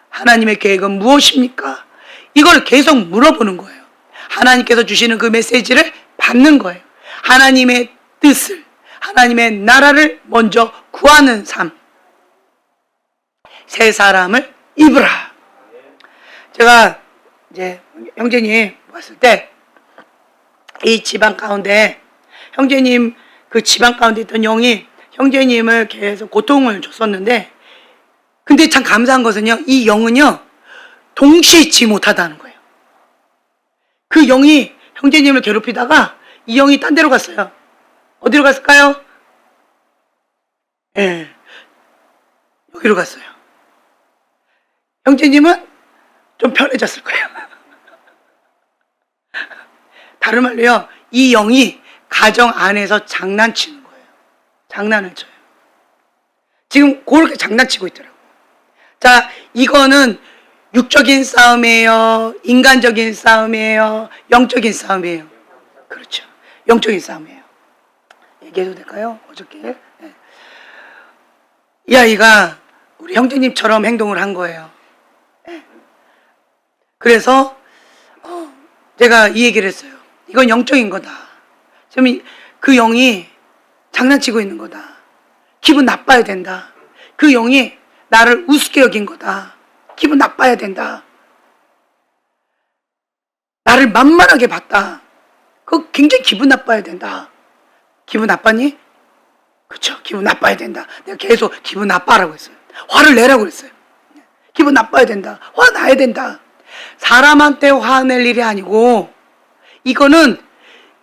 하나님의 계획은 무엇입니까? 이걸 계속 물어보는 거예요. 하나님께서 주시는 그 메시지를 받는 거예요. 하나님의 뜻을, 하나님의 나라를 먼저 구하는 삶. 새 사람을 입으라. 제가 이제 형제님 왔을 때 이 집안 가운데 형제님 그 집안 가운데 있던 영이 형제님을 계속 고통을 줬었는데 근데 참 감사한 것은요, 이 영은요 동시에 있지 못하다는 거예요. 그 영이 형제님을 괴롭히다가 이 영이 딴 데로 갔어요. 어디로 갔을까요? 여기로 갔어요. 형제님은 좀 편해졌을 거예요. 다른 말로요, 이 영이 가정 안에서 장난치는 거예요. 장난을 쳐요. 지금 그렇게 장난치고 있더라고요. 자, 이거는 육적인 싸움이에요? 인간적인 싸움이에요? 영적인 싸움이에요? 그렇죠. 영적인 싸움이에요. 얘기해도 될까요? 어저께. 네. 이 아이가 우리 형제님처럼 행동을 한 거예요. 네. 그래서 제가 이 얘기를 했어요. 이건 영적인 거다. 지금 그 영이 장난치고 있는 거다. 기분 나빠야 된다. 그 영이 나를 우습게 여긴 거다. 기분 나빠야 된다. 나를 만만하게 봤다. 그거 굉장히 기분 나빠야 된다. 기분 나빴니? 그쵸. 기분 나빠야 된다. 내가 계속 기분 나빠라고 했어요. 화를 내라고 그랬어요. 기분 나빠야 된다. 화나야 된다. 사람한테 화낼 일이 아니고 이거는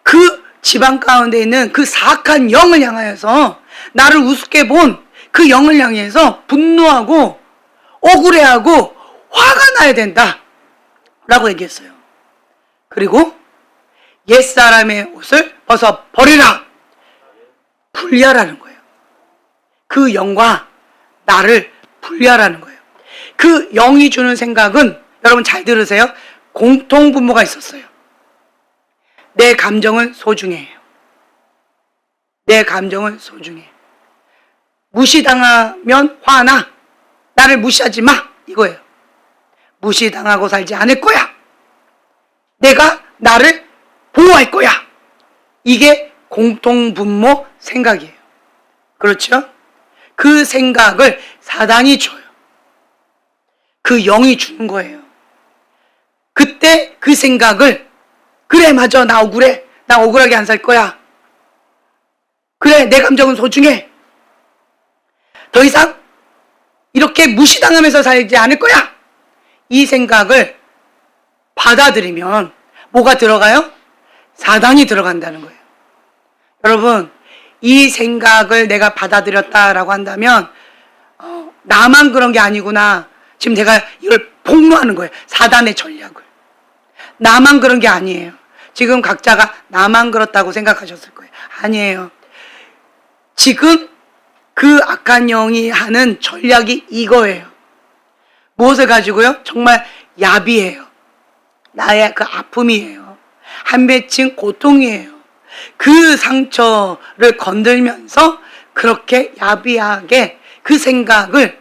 그 집안 가운데 있는 그 사악한 영을 향하여서 나를 우습게 본 그 영을 향해서 분노하고 억울해하고 화가 나야 된다 라고 얘기했어요. 그리고 옛사람의 옷을 벗어 버리라. 분리하라는 거예요. 그 영과 나를 분리하라는 거예요. 그 영이 주는 생각은 여러분 잘 들으세요. 공통분모가 있었어요. 내 감정은 소중해요. 내 감정은 소중해. 무시당하면 화나. 나를 무시하지 마. 이거예요. 무시당하고 살지 않을 거야. 내가 나를 보호할 거야. 이게 공통분모 생각이에요. 그렇죠? 그 생각을 사단이 줘요. 그 영이 주는 거예요. 그때 그 생각을 그래 맞아 나 억울해. 나 억울하게 안 살 거야. 그래 내 감정은 소중해. 더 이상 이렇게 무시당하면서 살지 않을 거야. 이 생각을 받아들이면 뭐가 들어가요? 사단이 들어간다는 거예요. 여러분 이 생각을 내가 받아들였다라고 한다면 나만 그런 게 아니구나. 지금 내가 이걸 폭로하는 거예요. 사단의 전략을. 나만 그런 게 아니에요. 지금 각자가 나만 그렇다고 생각하셨을 거예요. 아니에요. 지금 그 악한 영이 하는 전략이 이거예요. 무엇을 가지고요? 정말 야비해요. 나의 그 아픔이에요. 한 맺힌 고통이에요. 그 상처를 건들면서 그렇게 야비하게 그 생각을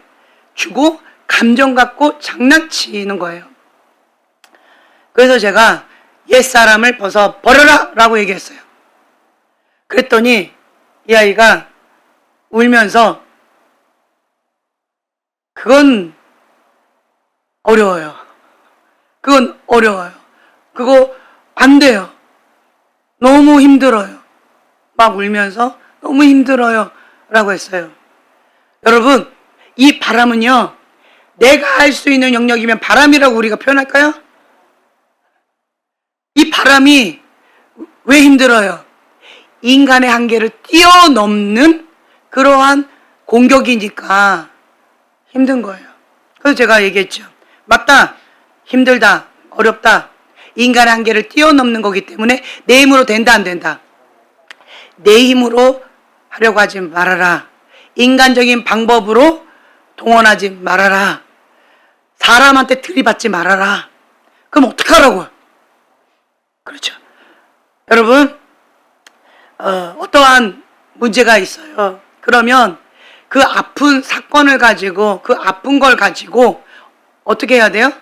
주고 감정 갖고 장난치는 거예요. 그래서 제가 옛사람을 벗어 버려라 라고 얘기했어요. 그랬더니 이 아이가 울면서 그건 어려워요. 그건 어려워요. 그거 안 돼요. 너무 힘들어요. 막 울면서 너무 힘들어요 라고 했어요. 여러분, 이 바람은요, 내가 할 수 있는 영역이면 바람이라고 우리가 표현할까요? 이 바람이 왜 힘들어요? 인간의 한계를 뛰어넘는 그러한 공격이니까 힘든 거예요. 그래서 제가 얘기했죠. 맞다. 힘들다. 어렵다. 인간의 한계를 뛰어넘는 거기 때문에 내 힘으로 된다 안 된다. 내 힘으로 하려고 하지 말아라. 인간적인 방법으로 동원하지 말아라. 사람한테 들이받지 말아라. 그럼 어떡하라고요? 그렇죠. 여러분, 어떠한 문제가 있어요. 그러면 그 아픈 사건을 가지고, 그 아픈 걸 가지고 어떻게 해야 돼요?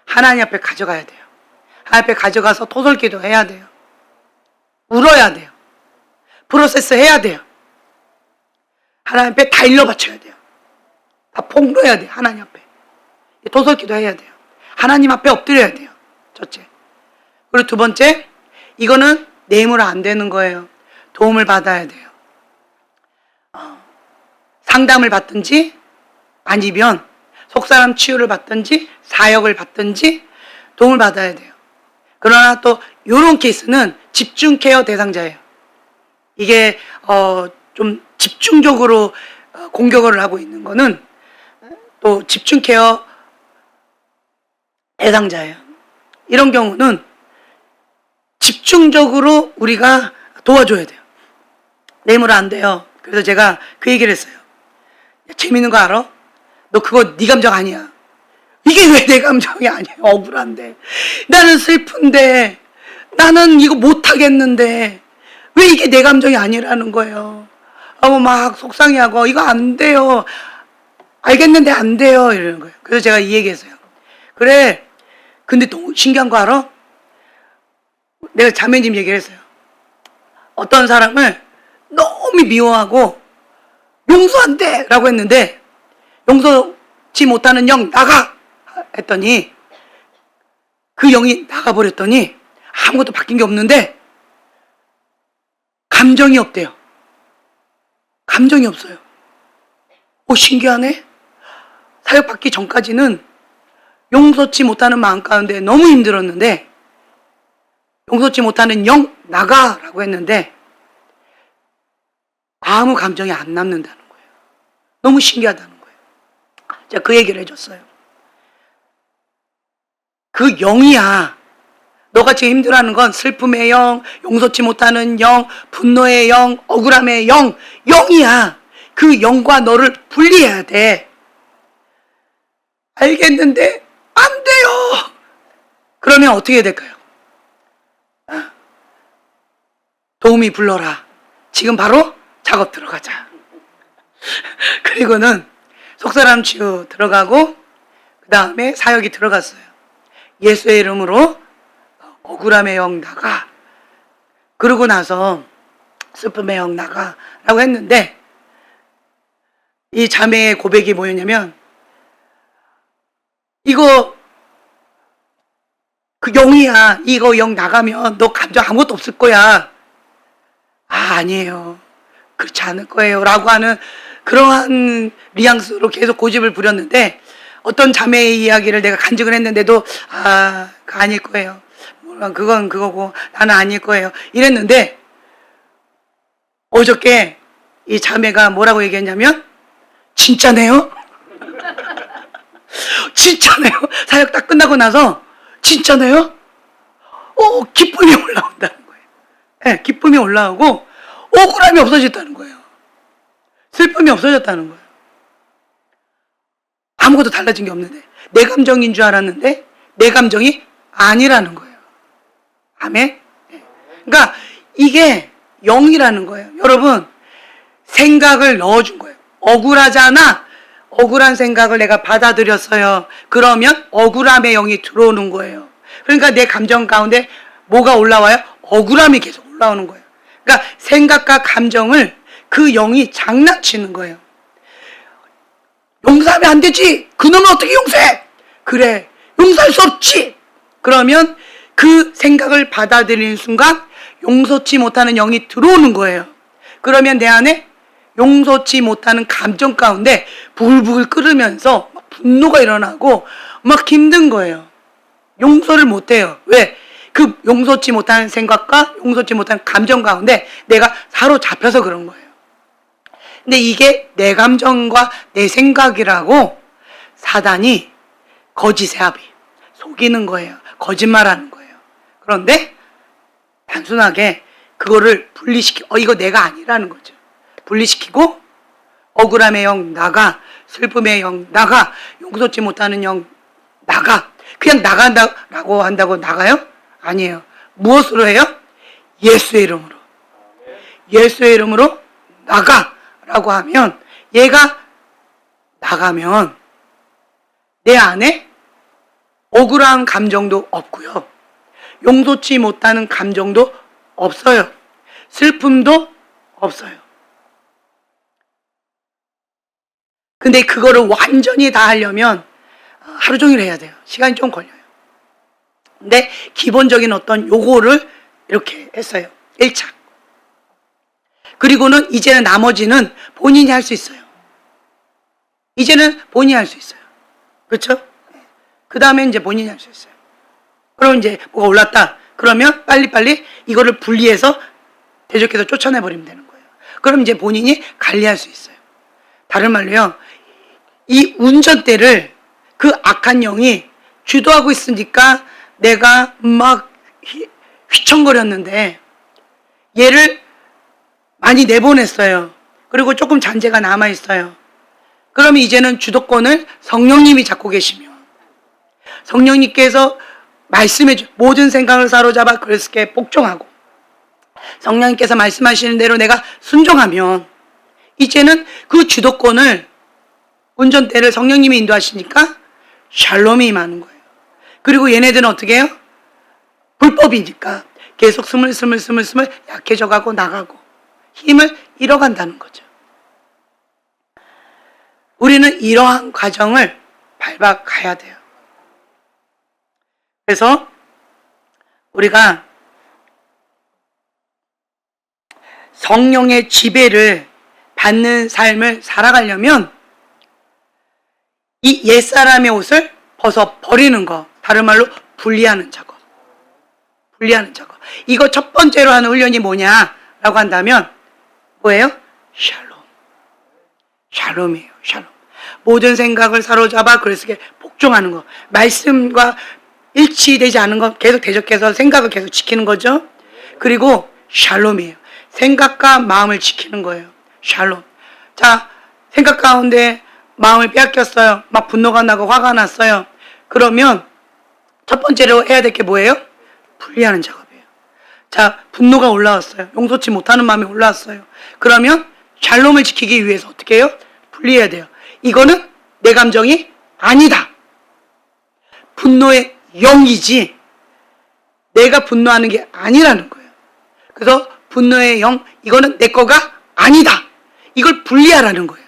하나님 앞에 가져가야 돼요. 하나님 앞에 가져가서 토설기도 해야 돼요. 울어야 돼요. 프로세스 해야 돼요. 하나님 앞에 다 일러 바쳐야 돼요. 다 폭로해야 돼요. 하나님 앞에. 토설기도 해야 돼요. 하나님 앞에 엎드려야 돼요. 첫째. 그리고 두 번째, 이거는 내 힘으로 안 되는 거예요. 도움을 받아야 돼요. 상담을 받든지 아니면 속사람 치유를 받든지 사역을 받든지 도움을 받아야 돼요. 그러나 또 이런 케이스는 집중 케어 대상자예요. 이게 좀 집중적으로 공격을 하고 있는 거는 또 집중 케어 대상자예요. 이런 경우는 집중적으로 우리가 도와줘야 돼요. 내 힘으로 안 돼요. 그래서 제가 그 얘기를 했어요. 야, 재밌는 거 알아? 너 그거 네 감정 아니야. 이게 왜 내 감정이 아니야? 억울한데. 나는 슬픈데. 나는 이거 못하겠는데. 왜 이게 내 감정이 아니라는 거예요. 막 속상해하고 이거 안 돼요. 알겠는데 안 돼요. 이러는 거예요. 그래서 제가 이 얘기했어요. 그래. 근데 너무 신기한 거 알아? 내가 자매님 얘기를 했어요. 어떤 사람을 너무 미워하고 용서 안 돼! 라고 했는데 용서치 못하는 영 나가! 했더니 그 영이 나가버렸더니 아무것도 바뀐 게 없는데 감정이 없대요. 감정이 없어요. 신기하네? 사역받기 전까지는 용서치 못하는 마음 가운데 너무 힘들었는데 용서치 못하는 영 나가라고 했는데 아무 감정이 안 남는다는 거예요. 너무 신기하다는 거예요. 제가 그 얘기를 해줬어요. 그 영이야. 너가 지금 힘들어하는 건 슬픔의 영, 용서치 못하는 영, 분노의 영, 억울함의 영, 영이야. 그 영과 너를 분리해야 돼. 알겠는데 안 돼요. 그러면 어떻게 해야 될까요? 도우미 불러라. 지금 바로 작업 들어가자. 그리고는 속사람 치유 들어가고 그 다음에 사역이 들어갔어요. 예수의 이름으로 억울함의 영 나가. 그러고 나서 슬픔의 영 나가 라고 했는데 이 자매의 고백이 뭐였냐면 이거 그 영이야. 이거 영 나가면 너 감정 아무것도 없을 거야. 아니에요. 그렇지 않을 거예요. 라고 하는 그러한 뉘앙스로 계속 고집을 부렸는데 어떤 자매의 이야기를 내가 간증을 했는데도 그거 아닐 거예요. 그건 그거고 나는 아닐 거예요. 이랬는데 어저께 이 자매가 뭐라고 얘기했냐면 진짜네요? 진짜네요? 사역 딱 끝나고 나서 진짜네요? 기쁨이 올라온다는 거예요. 네, 기쁨이 올라오고 억울함이 없어졌다는 거예요. 슬픔이 없어졌다는 거예요. 아무것도 달라진 게 없는데 내 감정인 줄 알았는데 내 감정이 아니라는 거예요. 아멘? 네. 그러니까 이게 영이라는 거예요. 여러분, 생각을 넣어준 거예요. 억울하잖아. 억울한 생각을 내가 받아들였어요. 그러면 억울함의 영이 들어오는 거예요. 그러니까 내 감정 가운데 뭐가 올라와요? 억울함이 계속 올라오는 거예요. 그러니까 생각과 감정을 그 영이 장난치는 거예요. 용서하면 안 되지. 그놈은 어떻게 용서해? 그래, 용서할 수 없지. 그러면 그 생각을 받아들이는 순간 용서치 못하는 영이 들어오는 거예요. 그러면 내 안에 용서치 못하는 감정 가운데 부글부글 끓으면서 막 분노가 일어나고 막 힘든 거예요. 용서를 못해요. 왜? 그 용서치 못하는 생각과 용서치 못하는 감정 가운데 내가 사로잡혀서 그런 거예요. 근데 이게 내 감정과 내 생각이라고 사단이 거짓의 합의, 속이는 거예요. 거짓말하는 거예요. 그런데 단순하게 그거를 분리시키고 이거 내가 아니라는 거죠. 분리시키고 억울함의 영 나가, 슬픔의 영 나가, 용서치 못하는 영 나가. 그냥 나간다라고 한다고 나가요? 아니에요. 무엇으로 해요? 예수의 이름으로. 예수의 이름으로 나가라고 하면 얘가 나가면 내 안에 억울한 감정도 없고요. 용서치 못하는 감정도 없어요. 슬픔도 없어요. 근데 그거를 완전히 다 하려면 하루 종일 해야 돼요. 시간이 좀 걸려요. 근데 기본적인 어떤 요거를 이렇게 했어요. 1차. 그리고는 이제는 나머지는 본인이 할 수 있어요. 이제는 본인이 할 수 있어요. 그렇죠? 그 다음에 이제 본인이 할 수 있어요. 그럼 이제 뭐가 올랐다. 그러면 빨리빨리 이거를 분리해서 대적해서 쫓아내버리면 되는 거예요. 그럼 이제 본인이 관리할 수 있어요. 다른 말로요. 이 운전대를 그 악한 영이 주도하고 있으니까 내가 막 휘청거렸는데 얘를 많이 내보냈어요. 그리고 조금 잔재가 남아있어요. 그러면 이제는 주도권을 성령님이 잡고 계시면 성령님께서 말씀해 주 모든 생각을 사로잡아 그리스도께 복종하고 성령님께서 말씀하시는 대로 내가 순종하면 이제는 그 주도권을 운전대를 성령님이 인도하시니까 샬롬이 임하는 거예요. 그리고 얘네들은 어떻게 해요? 불법이니까 계속 스물스물 약해져가고 나가고 힘을 잃어간다는 거죠. 우리는 이러한 과정을 밟아가야 돼요. 그래서 우리가 성령의 지배를 받는 삶을 살아가려면 이 옛사람의 옷을 벗어 버리는 거, 다른 말로 분리하는 작업. 분리하는 작업. 이거 첫 번째로 하는 훈련이 뭐냐라고 한다면 뭐예요? 샬롬. 샬롬이에요. 샬롬. 모든 생각을 사로잡아 그리스도께 복종하는 거. 말씀과 일치되지 않은 거 계속 대적해서 생각을 계속 지키는 거죠. 그리고 샬롬이에요. 생각과 마음을 지키는 거예요. 샬롬. 자, 생각 가운데 마음을 빼앗겼어요. 막 분노가 나고 화가 났어요. 그러면 첫 번째로 해야 될 게 뭐예요? 분리하는 작업이에요. 자, 분노가 올라왔어요. 용서치 못하는 마음이 올라왔어요. 그러면 샬롬을 지키기 위해서 어떻게 해요? 분리해야 돼요. 이거는 내 감정이 아니다. 분노의 영이지 내가 분노하는 게 아니라는 거예요. 그래서 분노의 영, 이거는 내 거가 아니다. 이걸 분리하라는 거예요.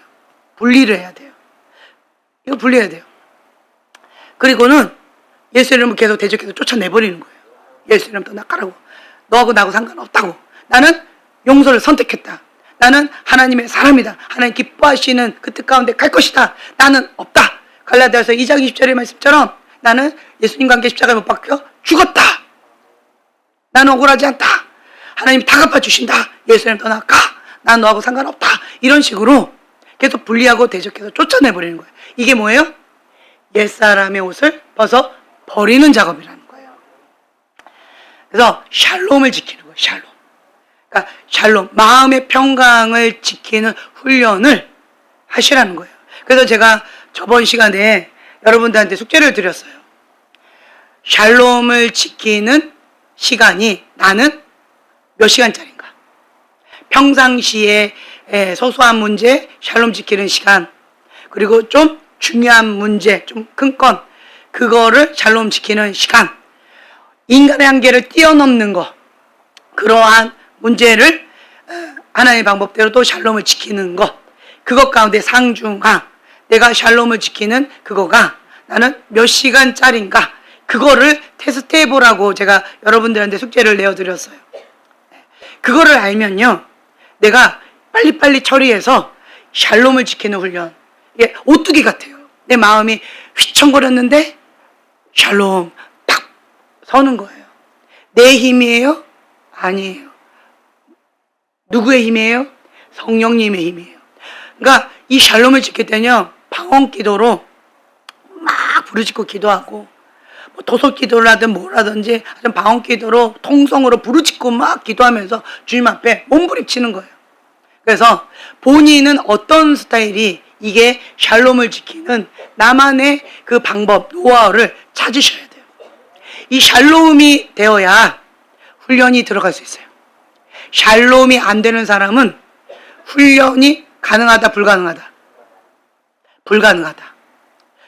분리를 해야 돼요. 이거 분리해야 돼요. 그리고는 예수 이름을 계속 대적해서 쫓아내버리는 거예요. 예수 이름 떠나가라고. 너하고 나하고 상관없다고. 나는 용서를 선택했다. 나는 하나님의 사람이다. 하나님 기뻐하시는 그 뜻 가운데 갈 것이다. 나는 없다. 갈라디아서 2장 20절의 말씀처럼 나는 예수님과 함께 십자가에 못 박혀 죽었다. 나는 억울하지 않다. 하나님 다 갚아주신다. 예수님 떠나가. 난 너하고 상관없다. 이런 식으로 계속 분리하고 대적해서 쫓아내버리는 거예요. 이게 뭐예요? 옛사람의 옷을 벗어 버리는 작업이라는 거예요. 그래서 샬롬을 지키는 거예요. 샬롬. 그러니까 샬롬, 마음의 평강을 지키는 훈련을 하시라는 거예요. 그래서 제가 저번 시간에 여러분들한테 숙제를 드렸어요. 샬롬을 지키는 시간이 나는 몇 시간짜리인가? 평상시에 소소한 문제 샬롬 지키는 시간, 그리고 좀 중요한 문제, 좀 큰 건, 그거를 샬롬 지키는 시간, 인간의 한계를 뛰어넘는 거, 그러한 문제를 하나님의 방법대로 또 샬롬을 지키는 것, 그것 가운데 상중하, 내가 샬롬을 지키는 그거가 나는 몇 시간짜리인가, 그거를 테스트 해보라고 제가 여러분들한테 숙제를 내어드렸어요. 그거를 알면요, 내가 빨리빨리 처리해서 샬롬을 지키는 훈련, 이게 오뚜기 같아요. 내 마음이 휘청거렸는데 샬롬 딱 서는 거예요. 내 힘이에요? 아니에요. 누구의 힘이에요? 성령님의 힘이에요. 그러니까 이 샬롬을 지킬 때는요, 방언 기도로 막 부르짖고 기도하고, 뭐 도속 기도를 하든 뭐라든지 하여튼 방언 기도로 통성으로 부르짖고 막 기도하면서 주님 앞에 몸부림치는 거예요. 그래서 본인은 어떤 스타일이 이게 샬롬을 지키는 나만의 그 방법, 노하우를 찾으셔야 돼요. 이 샬롬이 되어야 훈련이 들어갈 수 있어요. 샬롬이 안 되는 사람은 훈련이 가능하다, 불가능하다? 불가능하다.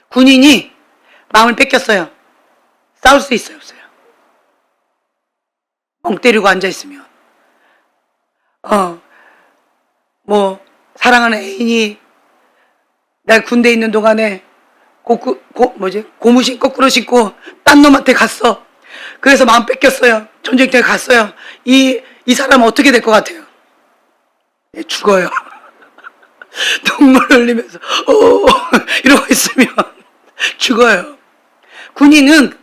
군인이 마음을 뺏겼어요. 싸울 수 있어요, 없어요? 멍 때리고 앉아있으면. 사랑하는 애인이 날 군대에 있는 동안에 고무신 거꾸로 신고 딴 놈한테 갔어. 그래서 마음 뺏겼어요. 전쟁터에 갔어요. 이 사람은 어떻게 될 것 같아요? 죽어요. 눈물 흘리면서 이러고 있으면 죽어요. 군인은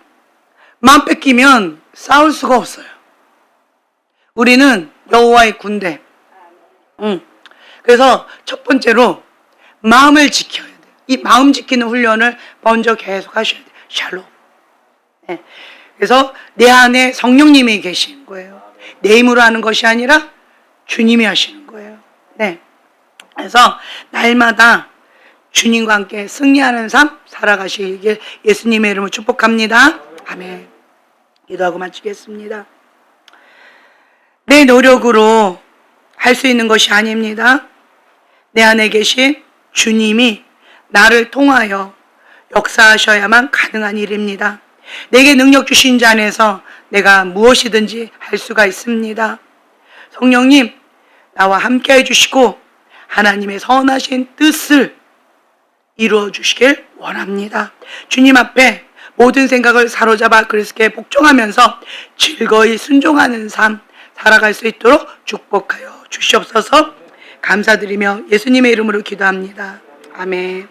마음 뺏기면 싸울 수가 없어요. 우리는 여호와의 군대. 그래서 첫 번째로 마음을 지켜야 돼요. 이 마음 지키는 훈련을 먼저 계속 하셔야 돼요. 샬롬. 네. 그래서 내 안에 성령님이 계시는 거예요. 내 힘으로 하는 것이 아니라 주님이 하시는 거예요. 네. 그래서 날마다 주님과 함께 승리하는 삶 살아가시길 예수님의 이름으로 축복합니다. 아멘. 기도하고 마치겠습니다. 내 노력으로 할 수 있는 것이 아닙니다. 내 안에 계신 주님이 나를 통하여 역사하셔야만 가능한 일입니다. 내게 능력 주신 자 안에서 내가 무엇이든지 할 수가 있습니다. 성령님, 나와 함께 해주시고 하나님의 선하신 뜻을 이루어 주시길 원합니다. 주님 앞에 모든 생각을 사로잡아 그리스도께 복종하면서 즐거이 순종하는 삶 살아갈 수 있도록 축복하여 주시옵소서. 감사드리며 예수님의 이름으로 기도합니다. 아멘.